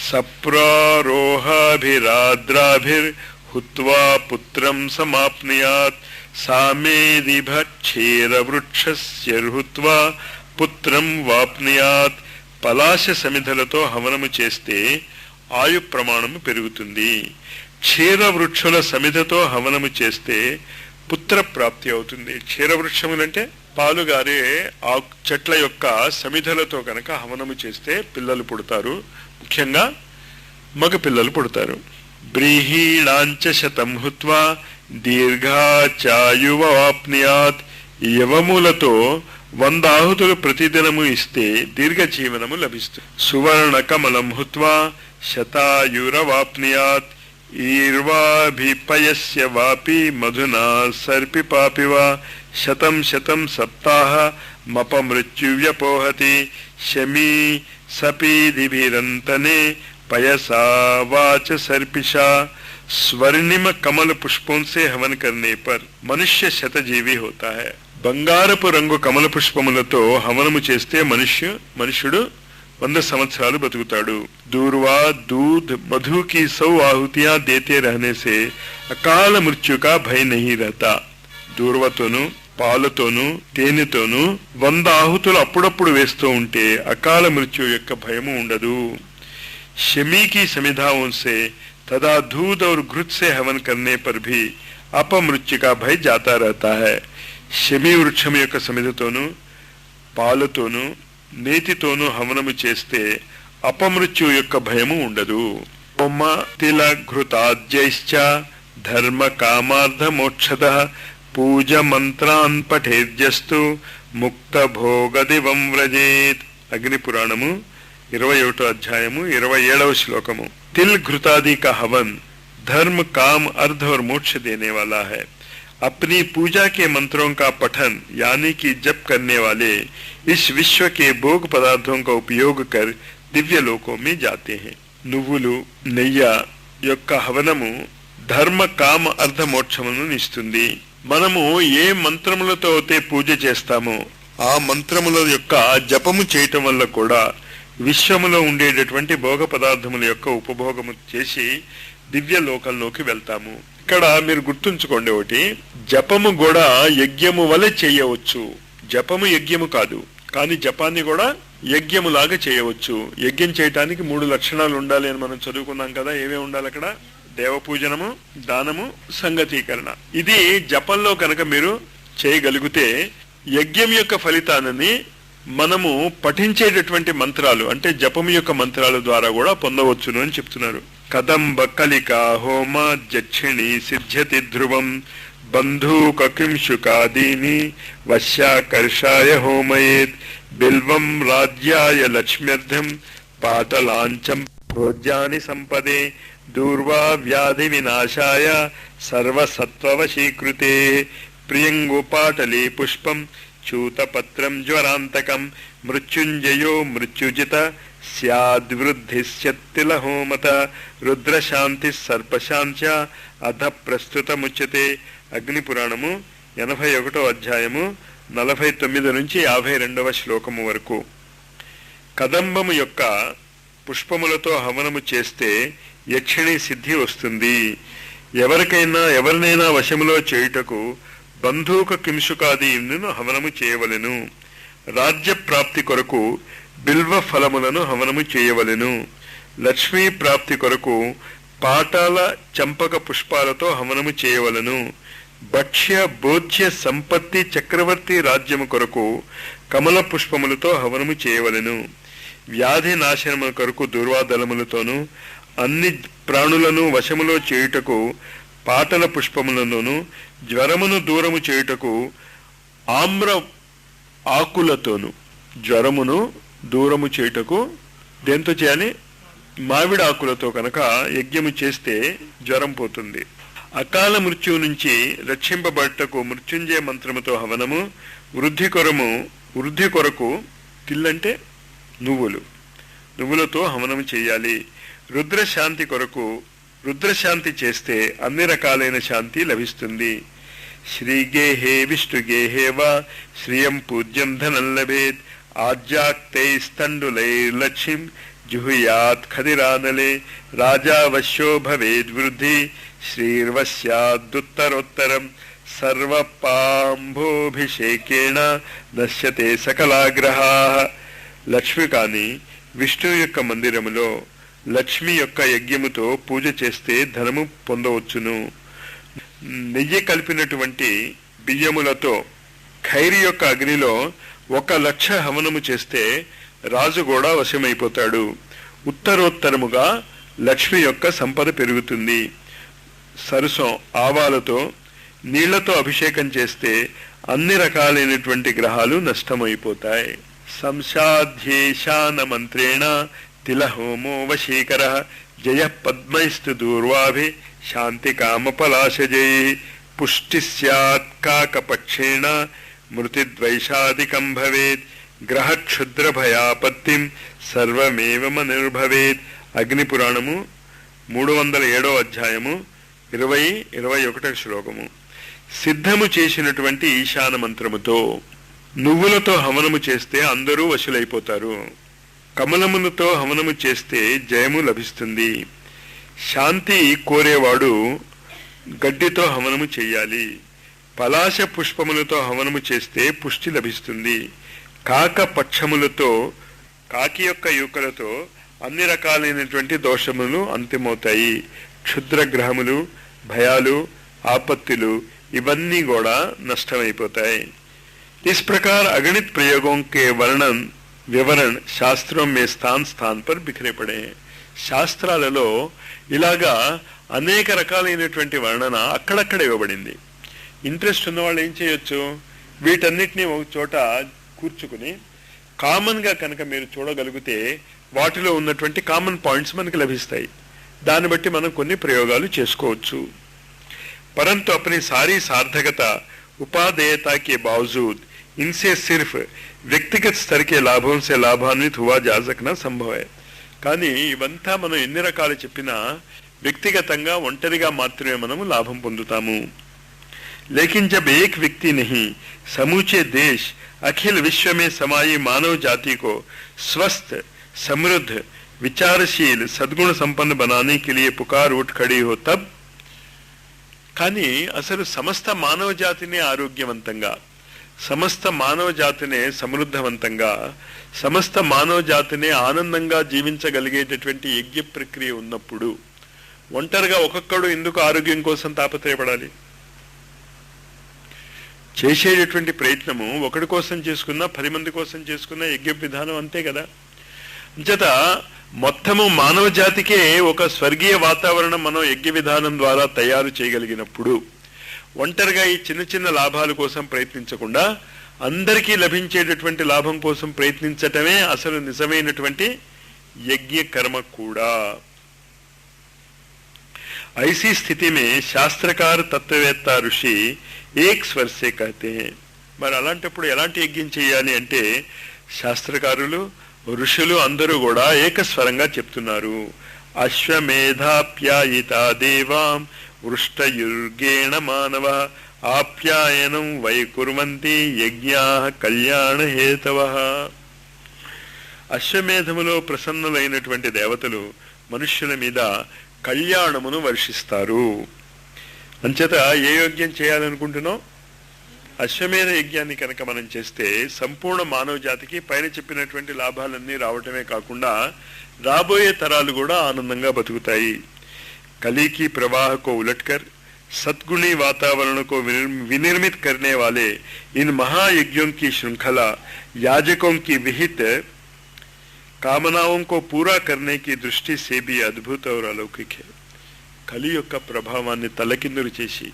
S1: సప్రారోహాభిరాద్రాభిర్ హుత్వా పుత్రం సమాప్నుయాత్ సామేదిభక్షేర వృక్షస్య హుత్వా పుత్రం వాప్నుయాత్. పలాశ సమిధలతో హవనము చేస్తే ఆయు ప్రమాణము పెరుగుతుంది. క్షీర వృక్షుల సమిధతో హవనము చేస్తే పుత్ర ప్రాప్తి అవుతుంది. క్షీర వృక్షములంటే పాలుగారే ఆ చెట్ల యొక్క సమిధలతో కనుక హవనము చేస్తే పిల్లలు పుడతారు, ముఖ్యంగా మగ పిల్లలు పుడతారు. బ్రీహీణాంచ శతం హుత్వా దీర్ఘాచాయువాప్నుయాత్. యవములతో 100 ఆహుతులు ప్రతిదినము ఇస్తే దీర్ఘ జీవనము లభిస్తుంది. సువర్ణ కమలం హుత్వా శతాయురవాప్నుయాత్. ఈర్వాభిపయస్య వాపి మధునా సర్పి పాపివా శతం శతం సప్తాహ మపమృత్యువ్యపోహతి. శమీ సపీదిభిరంతనే पयसा वाच सर्पिशा. स्वर्णिम कमल पुष्पों से हवन करने पर मनुष्य शतजीवी होता है. బంగారపు రంగు కమల పుష్పములతో హవనము చేస్తే మనుష్యుడు 100 సంవత్సరాలు బతుకుతాడు. दूरवा दूध मधु की 100 आहुतियां देते रहने से अकाल मृत्यु का भय नहीं रहता. దూర్వతోను పాలతోను తేనెతోను 100 ఆహుతులు అప్పుడప్పుడు వేస్తూ ఉంటే అకాల మృత్యు యొక్క భయము ఉండదు. शमी की समिधाओं से तथा दूध और घृत से हवन करने पर भी अपमृत्युका भय जाता रहता है. శమీ వృక్షం యొక్క సమిధతోనూ పాలతోనూ నేతితోనూ హవనము చేస్తే అపమృత్యు యొక్క భయము ఉండదు. హోమ తిల ఘృతాద్యైశ్చ ధర్మ కామార్థ మోక్షద పూజ మంత్రాన్ పఠేద్యస్తు ముక్త భోగ దివం వ్రజేత్. అగ్ని పురాణము 21వ అధ్యాయము 27వ శ్లోకము. तिल घृतादि का हवन धर्म काम अर्थ और मोक्ष देने वाला है. अपनी पूजा के मंत्रों का पठन यानी कि जप करने वाले इस विश्व के भोग पदार्थों का उपयोग कर दिव्य लोकों में जाते हैं. నువ్వులు నెయ్య యొక్క హవనము ధర్మ కామ అర్థ మోక్షమును ఇస్తుంది. మనము ఏ మంత్రములతో అయితే పూజ చేస్తామో ఆ మంత్రముల యొక్క జపము చేయటం వల్ల కూడా విశ్వములో ఉండేటటువంటి భోగ పదార్థముల యొక్క ఉపభోగము చేసి దివ్య లోకంలోకి వెళ్తాము. ఇక్కడ మీరు గుర్తుంచుకోండి, ఒకటి జపము కూడా యజ్ఞము వలె చేయవచ్చు. జపము యజ్ఞము కాదు, కానీ జపాన్ని కూడా యజ్ఞములాగా చేయవచ్చు. యజ్ఞం చేయటానికి 3 లక్షణాలు ఉండాలి అని మనం చదువుకున్నాం కదా. ఏమేమి ఉండాలి అక్కడ? దేవపూజనము, దానము, సంగతీకరణ. ఇది జపంలో కనుక మీరు చేయగలిగితే యజ్ఞం యొక్క ఫలితాన్ని మనము పఠించేటటువంటి మంత్రాలు అంటే జపము యొక్క మంత్రాల ద్వారా కూడా పొందవచ్చును అని చెప్తున్నారు. కదంబ కలికా హోమ జక్షిణి సిద్ధ్యతి ధ్రువం బంధూక కింశుకాదీని వశ్యాకర్షాయ హోమయేత్ బిల్వం రాజ్యాయ లక్ష్మ్యర్థం పాతలాంచం భోజ్యాని సంపదే దూర్వా వ్యాధి వినాశాయ సర్వసత్వవశీకృతే ప్రియంగుపాటలే పుష్పం చూతపత్రం జ్వరాంతకం మృత్యుంజయో మృత్యుజిత స్యాద్వృద్ధిశ్చత్తిల హోమత రుద్రశాంతి సర్పశాంత్య అధ ప్రస్తుతముచ్యతే. అగ్ని పురాణము 81వ అధ్యాయము 49 నుంచి 52వ శ్లోకము వరకు. కదంబము యొక్క పుష్పములతో హవనము చేస్తే యక్షిణి సిద్ధి వస్తుంది. ఎవరినైనా వశములో చేయుటకు బంధూక కింశుకాది హవనము చేయవలెను. రాజ్య ప్రాప్తి కొరకు బిల్వ ఫలములను హవనము చేయవలెను. లక్ష్మీ ప్రాప్తి కొరకు పాటాల చంపక పుష్పాలతో హవనము చేయవలెను. భక్ష్య భోజ్య సంపత్తి చక్రవర్తి రాజ్యము కొరకు కమల పుష్పములతో హవనము చేయవలెను. వ్యాధి నాశనము కొరకు దుర్వాదలములతోనూ అన్ని ప్రాణులను వశములో చేయుటకు పాటల పుష్పములతోనూ జ్వరమును దూరము చేయుటకు ఆమ్ర ఆకులతోనూ జ్వరమును దూరము చేయుటకు దేంతో చేయాలి? మామిడి ఆకులతో కనుక యజ్ఞము చేస్తే జ్వరం పోతుంది. అకాల మృత్యువు నుంచి రక్షింపబట్టకు మృత్యుంజయ మంత్రముతో హవనము. వృద్ధి కొరకు తిల్లంటే నువ్వులతో హవనము చేయాలి. రుద్రశాంతి కొరకు రుద్రశాంతి చేస్తే అన్ని రకాలైన శాంతి లభిస్తుంది. శ్రీగేహే విష్ణుగేహే వా శ్రియం పూజ్యం ధనం లభేత్ ఆజ్యాక్తైస్తండులైర్లక్ష్మీం జుహుయాత్ ఖదిరానలే రాజావశ్యో భవేద్ వృద్ధి శ్రీర్వస్యాదుత్తరోత్తరం సర్వపాంభోభిషేకేణ నశ్యతే సకలాగ్రహా. లక్ష్మి కాని విష్ణు యొక్క మందిరములో లక్ష్మి యొక్క యజ్ఞముతో పూజ చేస్తే ధనము పొందవచ్చును. నెయ్యి కలిపినటువంటి బియ్యములతో ఖైరి యొక్క అగ్నిలో 1,00,000 హవనము చేస్తే రాజు కూడా వశమైపోతాడు. ఉత్తరోత్తరముగా లక్ష్మి యొక్క సంపద పెరుగుతుంది. సరసం ఆవాలతో నీళ్లతో అభిషేకం చేస్తే అన్ని రకాలైనటువంటి గ్రహాలు నష్టమైపోతాయి. సంసాధ్యేశాన మంత్రేణ తిలహోమో వశీకర జయ పద్మైస్తు దూర్వాభి శాంతి కామపలాశజై పుష్టి స్యాత్ కాకపక్షేణ మృతిద్వైషాదికం భవేత్ గ్రహ క్షుద్ర భయాపత్తిం సర్వమేవ మనిర్భవేత్. అగ్ని పురాణము 307వ అధ్యాయము 20-21 శ్లోకము. సిద్ధము చేసినటువంటి ఈశాన మంత్రముతో నువ్వులతో హవనము చేస్తే అందరూ వశులైపోతారు. కమలములతో హవనము చేస్తే జయము లభిస్తుంది. శాంతి కోరేవాడు గడ్డితో హవనము చెయ్యాలి. పలాశ పుష్పములతో హవనము చేస్తే పుష్టి లభిస్తుంది. కాక పక్షములతో కాకి యొక్క యూకలతో అన్ని రకాలైనటువంటి దోషములు అంతిమవుతాయి. క్షుద్ర గ్రహములు భయాలు ఆపత్తులు ఇవన్నీ కూడా నష్టమైపోతాయి. इस प्रकार अगणित प्रयोगों के वर्णन विवरण शास्त्रों में स्थान स्थान पर बिखरे पड़े हैं. శాస్త్రాలలో ఇలాగా అనేక రకాలైనటువంటి వర్ణన అక్కడక్కడ ఇవ్వబడింది. ఇంట్రెస్ట్ ఉన్న వాళ్ళు ఏం చేయొచ్చు, వీటన్నిటినీ ఒక చోట కూర్చుకుని కామన్ గా కనుక మీరు చూడగలిగితే వాటిలో ఉన్నటువంటి కామన్ పాయింట్స్ మనకు లభిస్తాయి. దాన్ని బట్టి మనం కొన్ని ప్రయోగాలు చేసుకోవచ్చు. परंतु अपनी सारी सार्थकता उपादेयता के बावजूद इनसे सिर्फ व्यक्तिगत स्तर के लाभों से लाभान्वित हुआ जा सकना संभव है. కానీ ఇవంతా మనం ఎన్ని రకాలు చెప్పినా వ్యక్తిగతంగా ఒంటరిగా మాత్రమే మనము లాభం పొందుతాము. लेकिन जब एक व्यक्ति नहीं समूचे देश अखिल विश्व में समाई मानव जाति को स्वस्थ समृद्ध विचारशील सद्गुण संपन्न बनाने के लिए पुकार उठ खड़ी हो तब. కానీ అసలు సమస్త మానవ జాతిని ఆరోగ్యవంతంగా, సమస్త మానవ జాతిని సమృద్ధవంతంగా, సమస్త మానవ జాతిని ఆనందంగా జీవించగలిగేటటువంటి యజ్ఞ ప్రక్రియ ఉన్నప్పుడు ఒంటరిగా ఒక్కొక్కడు ఎందుకు ఆరోగ్యం కోసం తాపత్రయపడాలి? చేసేటటువంటి ప్రయత్నము ఒకడి కోసం చేసుకున్నా 10 మంది కోసం చేసుకున్న యజ్ఞ విధానం అంతే కదా. అంచేత మొత్తము మానవ జాతికే ఒక స్వర్గీయ వాతావరణం మనం యజ్ఞ విధానం ద్వారా తయారు చేయగలిగినప్పుడు ఒంటరిగా ఈ చిన్న చిన్న లాభాల కోసం ప్రయత్నించకుండా అందరికీ లభించేటటువంటి లాభం కోసం ప్రయత్నించటమే అసలు నిజమైనటువంటి యజ్ఞ కర్మ కూడా. ऐसी स्थिति में शास्त्रकार तत्ववेत्ता ऋषि एक स्वर से कहते हैं. మరి అలాంటప్పుడు ఎలాంటి యజ్ఞం చేయాలి అంటే శాస్త్రకారులు ఋషులు అందరూ కూడా ఏకస్వరంగా చెప్తున్నారు. అశ్వమేధాప్యాయితా దేవాం వృష్టయుర్గేణ మానవ ఆప్యాయనం వై కుర్వంతి యజ్ఞాః కళ్యాణ హేతవః. అశ్వమేధములో ప్రసన్నులైనటువంటి దేవతలు మనుష్యుల మీద కళ్యాణమును వర్షిస్తారు. అంచేత ఏ యజ్ఞం చేయాలనుకుంటున్నాం? అశ్వమేధ యజ్ఞాన్ని కనుక మనం చేస్తే సంపూర్ణ మానవ జాతికి పైన చెప్పినటువంటి లాభాలన్నీ రావటమే కాకుండా రాబోయే తరాలు కూడా ఆనందంగా బతుకుతాయి. कली प्रवाह को उलटकर सद्गुणी वातावरण को विनिर्मित करने वाले इन महायज्ञों की श्रृंखला याजकों की विहित कामनाओं को पूरा करने की दृष्टि से भी अद्भुत और अलौकिक है. कली యొక్క ప్రభావాన్ని తలకిందులు చేసి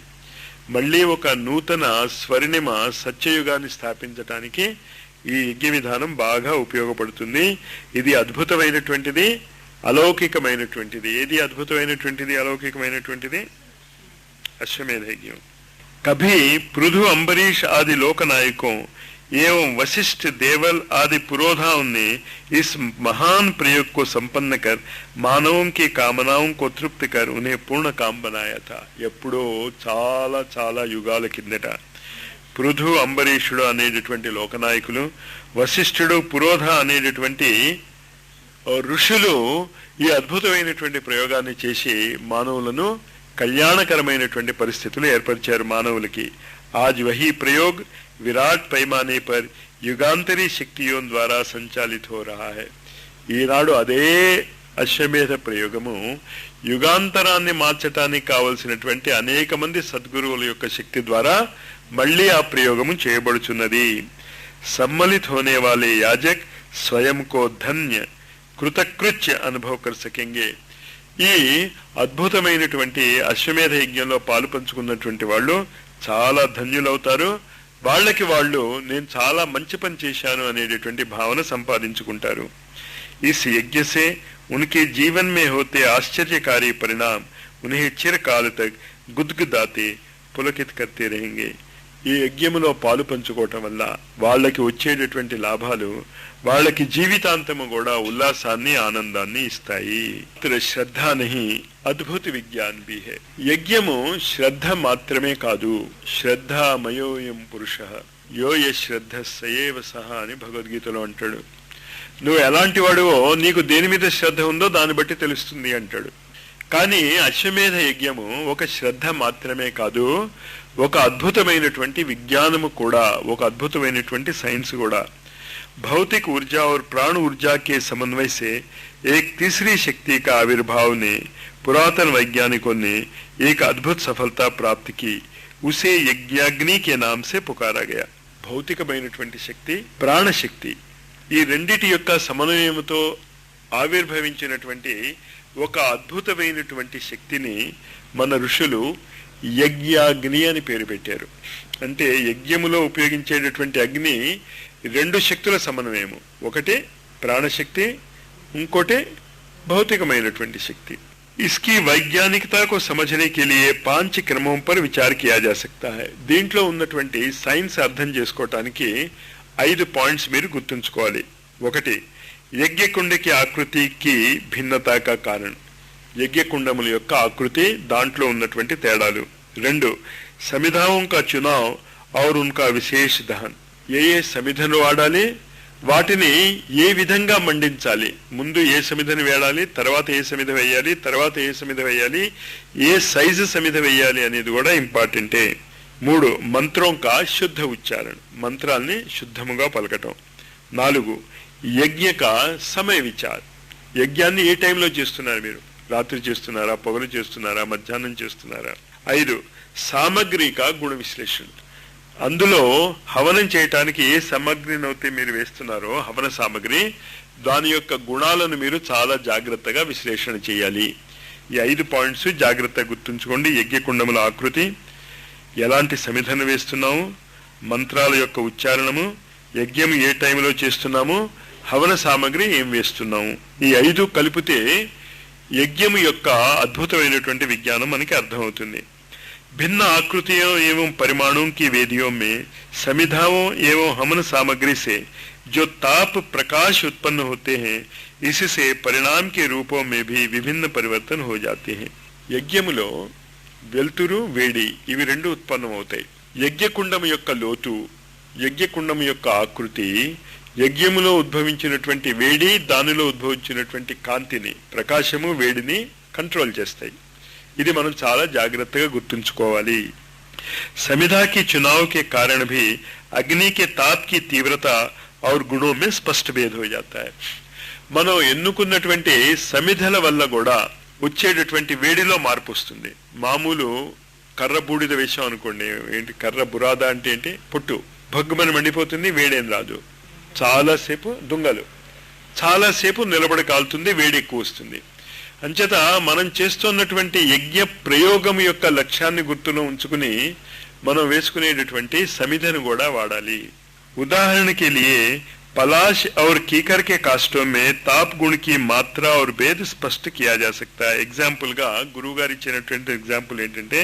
S1: మళ్ళీ ఒక నూతన స్వర్ణిమ సత్యయుగాన్ని స్థాపించడానికి ఈ యజ్ఞ విధానం బాగా ఉపయోగపడుతుంది. ఇది అద్భుతమైనటువంటిది, अलौकिकమైనటువంటిది. ఏది అద్భుతమైనటువంటిది, अलौकिकమైనటువంటిది? अश्वमेध यज्ञ. कभी पृथु अंबरीश आदि लोकनायकों एवं वशिष्ठ देवल आदि पुरोधाओं ने इस महान प्रयोग को संपन्न कर मानवों की कामनाओं को तृप्त कर उन्हें पूर्ण काम बनाया था. ఎప్పుడో చాలా చాలా యుగాల కిందట పృథు అంబరీషుడు అనేటటువంటి లోకనాయకులు, వశిష్ఠుడు, పురోధ అనేటటువంటి ఋషులు ఈ అద్భుతమైనటువంటి ప్రయోగాన్ని చేసి మానవులను కళ్యాణకరమైనటువంటి పరిస్థితులు ఏర్పరిచారు మానవులకి. आज वही प्रयोग विराट पैमाने पर युगांतरी शक्तियों द्वारा संचालित हो रहा है. ఈనాడు అదే అశ్వమేధ ప్రయోగము యుగాంతరాన్ని మార్చటానికి కావలసినటువంటి అనేక మంది సద్గురువుల యొక్క శక్తి ద్వారా మళ్ళీ ఆ ప్రయోగము చేయబడుచున్నది. सम्मिलित होने वाले याजक स्वयं को धन्य कृतकृत्य अनुभव कर सकेंगे. ఈ అద్భుతమైనటువంటి అశ్వమేధ యజ్ఞంలో పాలు పంచుకున్నటువంటి వాళ్ళు చాలా ధన్యులవుతారు. వాళ్ళకి వాళ్ళు నేను చాలా మంచి పని చేశాను అనేటటువంటి భావన సంపాదించుకుంటారు. इस यज्ञ से उनके जीवन में होते आश्चर्यकारी परिणाम उन्हें चिरकाल तक गुदगुदाते पुलकित करते रहेंगे. ఈ యజ్ఞములో పాలు పంచుకోవటం వల్ల వాళ్ళకి వచ్చేటటువంటి లాభాలు వాళ్ళకి జీవితాంతము కూడా ఉల్లాసాన్ని, ఆనందాన్ని ఇస్తాయి. శ్రద్ధ నహి అద్భుత విజ్ఞాన్ భీ హై. యజ్ఞము శ్రద్ధ మాత్రమే కాదు, శ్రద్ధామయోయం పురుష యో యశ్రద్ధ సయేవ సహ అని భగవద్గీతలో అంటాడు. నువ్వు ఎలాంటి వాడువో నీకు దేని మీద శ్రద్ధ ఉందో దాన్ని బట్టి తెలుస్తుంది అంటాడు. కానీ అశ్వమేధ యజ్ఞము ఒక శ్రద్ధ మాత్రమే కాదు, ఒక అద్భుతమైనటువంటి విజ్ఞానము కూడా, ఒక అద్భుతమైనటువంటి సైన్స్ కూడా. भौतिक ऊर्जा और प्राण ऊर्जा के समन्वय से एक तीसरी शक्ति का आविर्भाव ने पुरातन वैज्ञानिकों ने एक अद्भुत सफलता प्राप्त की, उसे यज्ञाग्नि के नाम से पुकारा गया। భౌతికమైనటువంటి శక్తి, ప్రాణశక్తి, ఈ రెండిటి యొక్క సమన్వయంతో ఆవిర్భవించినటువంటి ఒక అద్భుతమైనటువంటి శక్తిని మన ఋషులు యజ్ఞాగ్ని అని పేరు పెట్టారు. అంటే యజ్ఞములో ఉపయోగించేటటువంటి అగ్ని రెండు శక్తుల సమన్వయము, ఒకటి ప్రాణశక్తి, ఇంకోటి భౌతికమైనటువంటి శక్తి. इसकी वैज्ञानिकता को समझने के लिए 5 क्रमों पर विचार किया जा सकता है. దీంట్లో ఉన్నటువంటి సైన్స్ అర్థం చేసుకోవటానికి 5 పాయింట్స్ మీరు గుర్తుంచుకోవాలి. ఒకటి, యజ్ఞకుండకి ఆకృతికి భిన్నత కా కారణం, యజ్ఞకుండముల యొక్క ఆకృతి, దాంట్లో ఉన్నటువంటి తేడాలు. 2, సమిధాओं का चुनाव और उनका विशेष दहन, ఏ సమిధను వాడాలి, వాటిని ఏ విధంగా మండించాలి, ముందు ఏ సమిధను వేయాలి, తర్వాత ఏ సమిధ వేయాలి, తర్వాత ఏ సమిధ వేయాలి, ఏ సైజు సమిధ వేయాలి అనేది కూడా ఇంపార్టెంటే. 3, మంత్రం కా శుద్ధ ఉచ్చారణ, మంత్రాల్ని శుద్ధముగా పలకటం. 4, యజ్ఞ కా సమయ విచార్, యజ్ఞాన్ని ఏ టైంలో చేస్తున్నారు మీరు, రాత్రి చేస్తున్నారా, పగలు చేస్తున్నారా, మధ్యాహ్నం చేస్తున్నారా. 5, సామగ్రి కా గుణ విశ్లేషణ, అందులో హవనం చేయటానికి ఏ సామగ్రిని అయితే మీరు వేస్తున్నారో హవన సామగ్రి, దాని యొక్క గుణాలను మీరు చాలా జాగ్రత్తగా విశ్లేషణ చేయాలి. ఈ 5 పాయింట్స్ జాగ్రత్తగా గుర్తుంచుకోండి. యజ్ఞకుండముల ఆకృతి, ఎలాంటి సమిధను వేస్తున్నాము, మంత్రాల యొక్క ఉచ్చారణము, యజ్ఞం ఏ టైంలో చేస్తున్నాము, హవన సామగ్రి ఏం వేస్తున్నాము, ఈ 5 కలిపితే యజ్ఞము యొక్క అద్భుతమైనటువంటి విజ్ఞానం మనకి అర్థమవుతుంది. भिन्न आकृतियों एवं परिमाणों की वेदियों में समिधाओं एवं हवन सामग्री से जो ताप प्रकाश उत्पन्न होते हैं, इससे परिणाम के रूपों में भी विभिन्न परिवर्तन हो जाते हैं. యజ్ఞములో వెలుతురు, వేడి ఇవి రెండు ఉత్పన్నమవుతాయి. యజ్ఞకుండము యొక్క లోతు, యజ్ఞకుండము యొక్క ఆకృతి, యజ్ఞములో ఉద్భవించినటువంటి వేడి, దానిలో ఉద్భవించినటువంటి కాంతిని, ప్రకాశము, వేడిని కంట్రోల్ చేస్తాయి. ఇది మనం చాలా జాగ్రత్తగా గుర్తుంచుకోవాలి. समिधा की चुनाव के कारण भी अग्नि के ताप की तीव्रता और गुणों में स्पष्ट भेद हो जाता है. మనం ఎన్నుకున్నటువంటి సమిధల వల్ల కూడా వచ్చేటటువంటి వేడిలో మార్పు వస్తుంది. మామూలు కర్ర బూడిద వేసాం అనుకోండి, ఏంటి కర్ర బురాద అంటే ఏంటి, పొట్టు భగ్గుమని మండిపోతుంది, వేడేం రాదు. చాలాసేపు దుంగలు, చాలాసేపు నిలబడి కాలుతుంది, వేడి ఎక్కువ వస్తుంది. అంచేత మనం చేస్తున్నటువంటి యజ్ఞ ప్రయోగం యొక్క లక్ష్యాన్ని గుర్తులో ఉంచుకుని మనం వేసుకునేటటువంటి సమిధను కూడా వాడాలి. उदाहरण के लिए पलाश और कीकर के काष्ठों में ताप गुण की मात्रा और भेद स्पष्ट किया जा सकता है. एग्जांपल గా గురువు గారు ఇచ్చినటువంటి ఎగ్జాంపుల్ ఏంటంటే,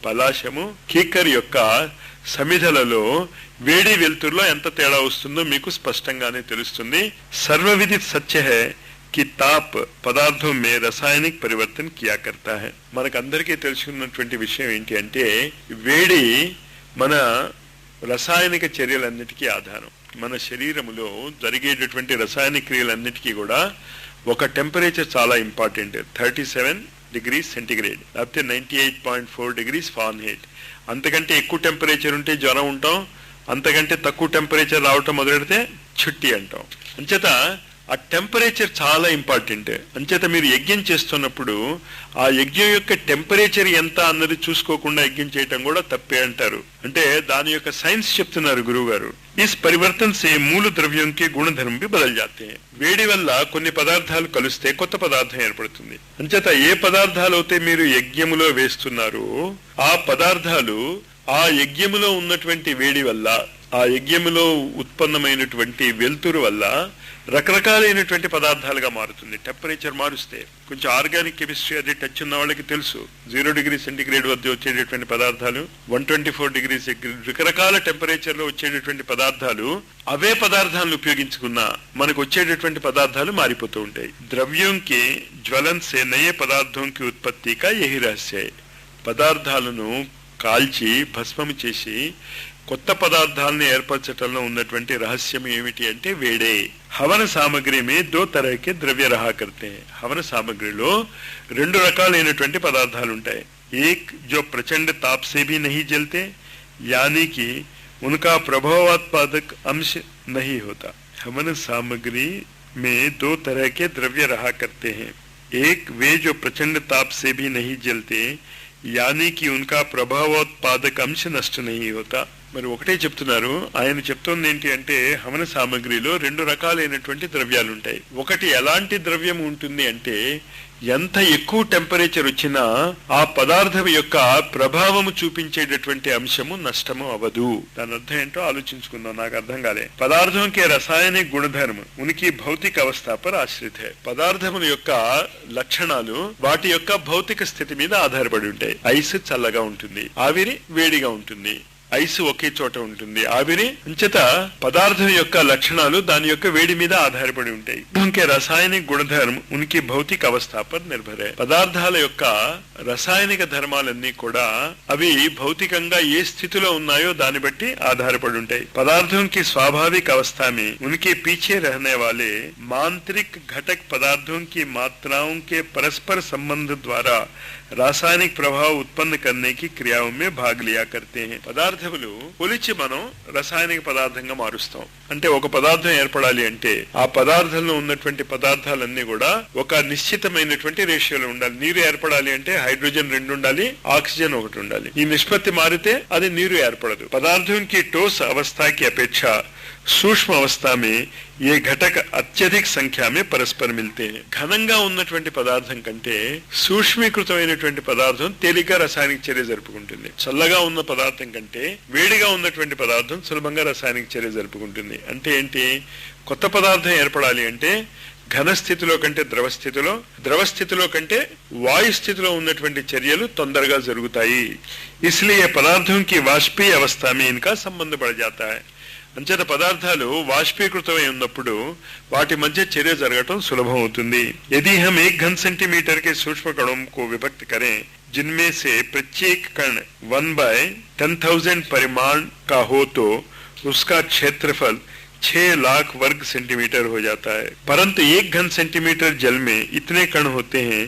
S1: పలాశము, కీకర్ యొక్క సమిధలలో వేడి వెలుతురులో ఎంత తేడా వస్తుందో మీకు స్పష్టంగానే తెలుస్తుంది. సర్వవిదిత్ సత్య है कि ताप पदार्थों में रासायनिक परिवर्तन किया करता है. మనకందరికీ తెలుసుకున్నటువంటి విషయం ఏంటి అంటే, వేడి మన రసాయనిక చర్యలన్నిటికీ ఆధారం. మన శరీరములో జరిగేటటువంటి రసాయనిక క్రియలన్నిటికీ కూడా ఒక టెంపరేచర్ చాలా ఇంపార్టెంట్. 37 డిగ్రీస్ సెంటిగ్రేడ్ లేకపోతే 98.4 డిగ్రీస్ ఫారెన్హీట్. అంతకంటే ఎక్కువ టెంపరేచర్ ఉంటే జ్వరం ఉంటాం, అంతకంటే తక్కువ టెంపరేచర్ రావటం మొదలెడితే చుట్టి అంటాం. అంచేత ఆ టెంపరేచర్ చాలా ఇంపార్టెంట్. అంచేత మీరు యజ్ఞం చేస్తున్నప్పుడు ఆ యజ్ఞం యొక్క టెంపరేచర్ ఎంత అన్నది చూసుకోకుండా యజ్ఞం చేయటం కూడా తప్పే అంటారు. అంటే దాని యొక్క సైన్స్ చెప్తున్నారు గురువు గారు. इस परिवर्तन से मूल द्रव्यों के गुणधर्म भी बदल जाते हैं. వేడి వల్ల కొన్ని పదార్థాలు కలిస్తే కొత్త పదార్థం ఏర్పడుతుంది. అంచేత ఏ పదార్థాలు అయితే మీరు యజ్ఞములో వేస్తున్నారో ఆ పదార్థాలు ఆ యజ్ఞములో ఉన్నటువంటి వేడి వల్ల, ఆ యజ్ఞములో ఉత్పన్నమైనటువంటి వెలుతురు వల్ల రకరకాలైనటువంటి పదార్థాలుగా మారుతుంది. టెంపరేచర్ మారుస్తే కొంచెం ఆర్గానిక్ కెమిస్ట్రీ అది టచ్ ఉన్న వాళ్ళకి తెలుసు. 0 డిగ్రీ సెంటిగ్రేడ్ వద్ద వచ్చేటటువంటి పదార్థాలు, 124 డిగ్రీ రకరకాల టెంపరేచర్ లో వచ్చేటటువంటి పదార్థాలు, అవే పదార్థాలను ఉపయోగించుకున్నా మనకు వచ్చేటటువంటి పదార్థాలు మారిపోతూ ఉంటాయి. ద్రవ్యం కి జ్వలన్ సే నయే పదార్థం కి ఉత్పత్తి కా యహి రహస్య. పదార్థాలను కాల్చి భస్మం చేసి కొత్త పదార్థాలను ఏర్పరచటంలో ఉన్నటువంటి రహస్యం ఏమిటి అంటే వేడే. హవన సామగ్రి మే 2 तरह के द्रव्य रहा करते हैं. హవన సామగ్రిలో 2 రకాలైనటువంటి పదార్థాలు ఉంటాయి. एक जो प्रचंड ताप से भी नहीं जलते, यानी कि उनका प्रभावात्पादक अंश नहीं होता. हवन सामग्री में 2 तरह के द्रव्य रहा करते हैं. एक वे जो प्रचंड ताप से भी नहीं जलते, यानी कि उनका ప్రభావోత్పాదక అంశ నష్ట नहीं होता. మరి ఒకటే చెప్తున్నారు ఆయన. చెప్తోంది ఏంటి అంటే హవన సామగ్రిలో రెండు రకాలైనటువంటి ద్రవ్యాలు ఉంటాయి. ఒకటి ఎలాంటి ద్రవ్యం ఉంటుంది అంటే ఎంత ఎక్కువ టెంపరేచర్ వచ్చినా ఆ పదార్థం యొక్క ప్రభావము చూపించేటటువంటి అంశము నష్టము అవదు. దాని అర్థం ఏంటో ఆలోచించుకుందాం. నాకు అర్థం కాలే. పదార్థం కే రసాయనిక గుణధర్మ ఉనికి భౌతిక అవస్థ పర్ ఆశ్రిత హై. పదార్థముల యొక్క లక్షణాలు వాటి యొక్క భౌతిక స్థితి మీద ఆధారపడి ఉంటాయి. ఐస్ చల్లగా ఉంటుంది, ఆవిరి వేడిగా ఉంటుంది. ఐస్ ఒకే చోట ఉంటుంది, ఆవిరి అంచేత పదార్థం యొక్క లక్షణాలు దాని యొక్క వేడి మీద ఆధారపడి ఉంటాయి. ఉన్కే రసాయనిక గుణధర్మ ఉనికి భౌతిక అవస్థ పర్ నిర్భర హై. పదార్థాల యొక్క రసాయనిక ధర్మాలన్నీ కూడా అవి భౌతికంగా ఏ స్థితిలో ఉన్నాయో దాన్ని బట్టి ఆధారపడి ఉంటాయి. పదార్థం కి స్వాభావిక అవస్థ में उनके पीछे रहने वाले मांत्रिक घटक पदार्थों की मात्राओं के परस्पर संबंध द्वारा रासायनिक प्रभाव उत्पन्न करने की क्रियाओं में भाग लिया करते हैं. పదార్థములు కొలిచి మనం రసాయనిక పదార్థంగా మారుస్తాం. అంటే ఒక పదార్థం ఏర్పడాలి అంటే ఆ పదార్థంలో ఉన్నటువంటి పదార్థాలన్నీ కూడా ఒక నిశ్చితమైనటువంటి రేషియోలో ఉండాలి. నీరు ఏర్పడాలి అంటే హైడ్రోజన్ 2 ఉండాలి, ఆక్సిజన్ 1 ఉండాలి. ఈ నిష్పత్తి మారితే అది నీరు ఏర్పడదు. పదార్థం की ठोस अवस्था की अपेक्षा सूक्ष्म अवस्था में ये घटक अत्यधिक संख्या में परस्पर मिलते हैं. ఘనంగా ఉన్నటువంటి పదార్థం కంటే సూక్ష్మీకృతమైనటువంటి పదార్థం తేలిగ్గా రసాయనిక చర్య జరుపుకుంటుంది. చల్లగా ఉన్న పదార్థం కంటే వేడిగా ఉన్నటువంటి పదార్థం సులభంగా రసాయనిక చర్య జరుపుకుంటుంది. అంటే ఏంటి? కొత్త పదార్థం ఏర్పడాలి అంటే ఘన స్థితిలో కంటే ద్రవ స్థితిలో కంటే వాయు స్థితిలో ఉన్నటువంటి చర్యలు తొందరగా జరుగుతాయి. इसलिए పదార్థం की वाष्पीय अवस्था में इनका संबंध बढ़ जाता है. అంచేత పదార్థాలు వాష్పీకృతమై ఉన్నప్పుడు వాటి మధ్య చర్య జరగటం సులభం అవుతుంది. यदि हम 1 घन सेंटीमीटर के सूक्ष्म कणों को विभक्त करें जिनमें से प्रत्येक कण 1/10,000 परिमाण का हो तो उसका क्षेत्रफल 6 लाख वर्ग सेंटीमीटर हो जाता है. परंतु 1 घन सेंटीमीटर जल में इतने कण होते हैं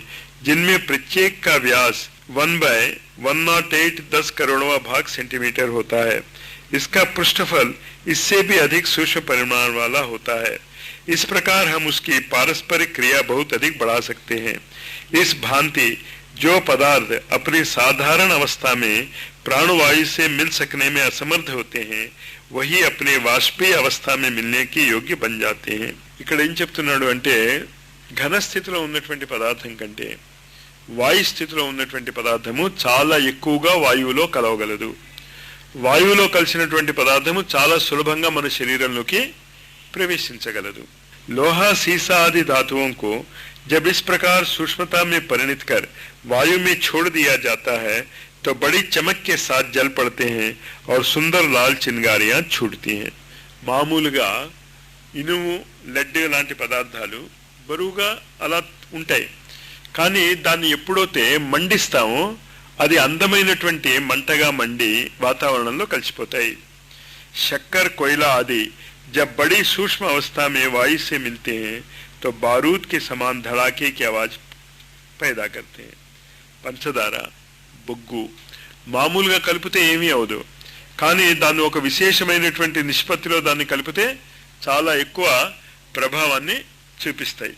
S1: जिनमें प्रत्येक का व्यास 1/108 10 करोड़वां भाग सेंटीमीटर होता है. इसका पृष्ठफल इससे भी अधिक सूक्ष्म परिमाण वाला होता है. इस प्रकार हम उसकी पारस्परिक क्रिया बहुत अधिक बढ़ा सकते हैं. इस भांति जो पदार्थ अपनी साधारण अवस्था में प्राणवायु से मिल सकने में असमर्थ होते हैं वही अपने वाष्पीय अवस्था में मिलने की योग्य बन जाते हैं. ఇక్కడ ఏం చెప్తున్నాడు అంటే ఘన స్థితిలో ఉన్నటువంటి పదార్థం కంటే వాయు స్థితిలో ఉన్నటువంటి పదార్థము చాలా ఎక్కువగా వాయువులో కలవగలదు. వాయువులో కలిసినటువంటి పదార్థము చాలా సులభంగా మన శరీరంలోకి ప్రవేశించగలదు. लोहा सीसा आदि धातुओं को जब इस प्रकार सूक्ष्मता में परिणत कर वायु में छोड़ दिया जाता है तो बड़ी चमक के साथ जल पड़ते हैं और सुंदर लाल चिंगारियां छूटती हैं. మామూలుగా ఇనుము లెడ్ లాంటి పదార్థాలు బరువుగా అలా ఉంటాయి. కానీ దాన్ని ఎప్పుడైతే మండిస్తామో అది అందమైనటువంటి మంటగా మండి వాతావరణంలో కలిసిపోతాయి. शक्कर कोयला आदि जब बड़ी सूक्ष्म अवस्था में वायु से मिलते हैं तो बारूद के समान धड़ाके की आवाज पैदा करते हैं. పంచదార బొగ్గు మామూలుగా కలిపితే ఏమీ అవదు, కానీ దాన్ని ఒక విశేషమైనటువంటి నిష్పత్తిలో దాన్ని కలిపితే చాలా ఎక్కువ ప్రభావాన్ని చూపిస్తాయి.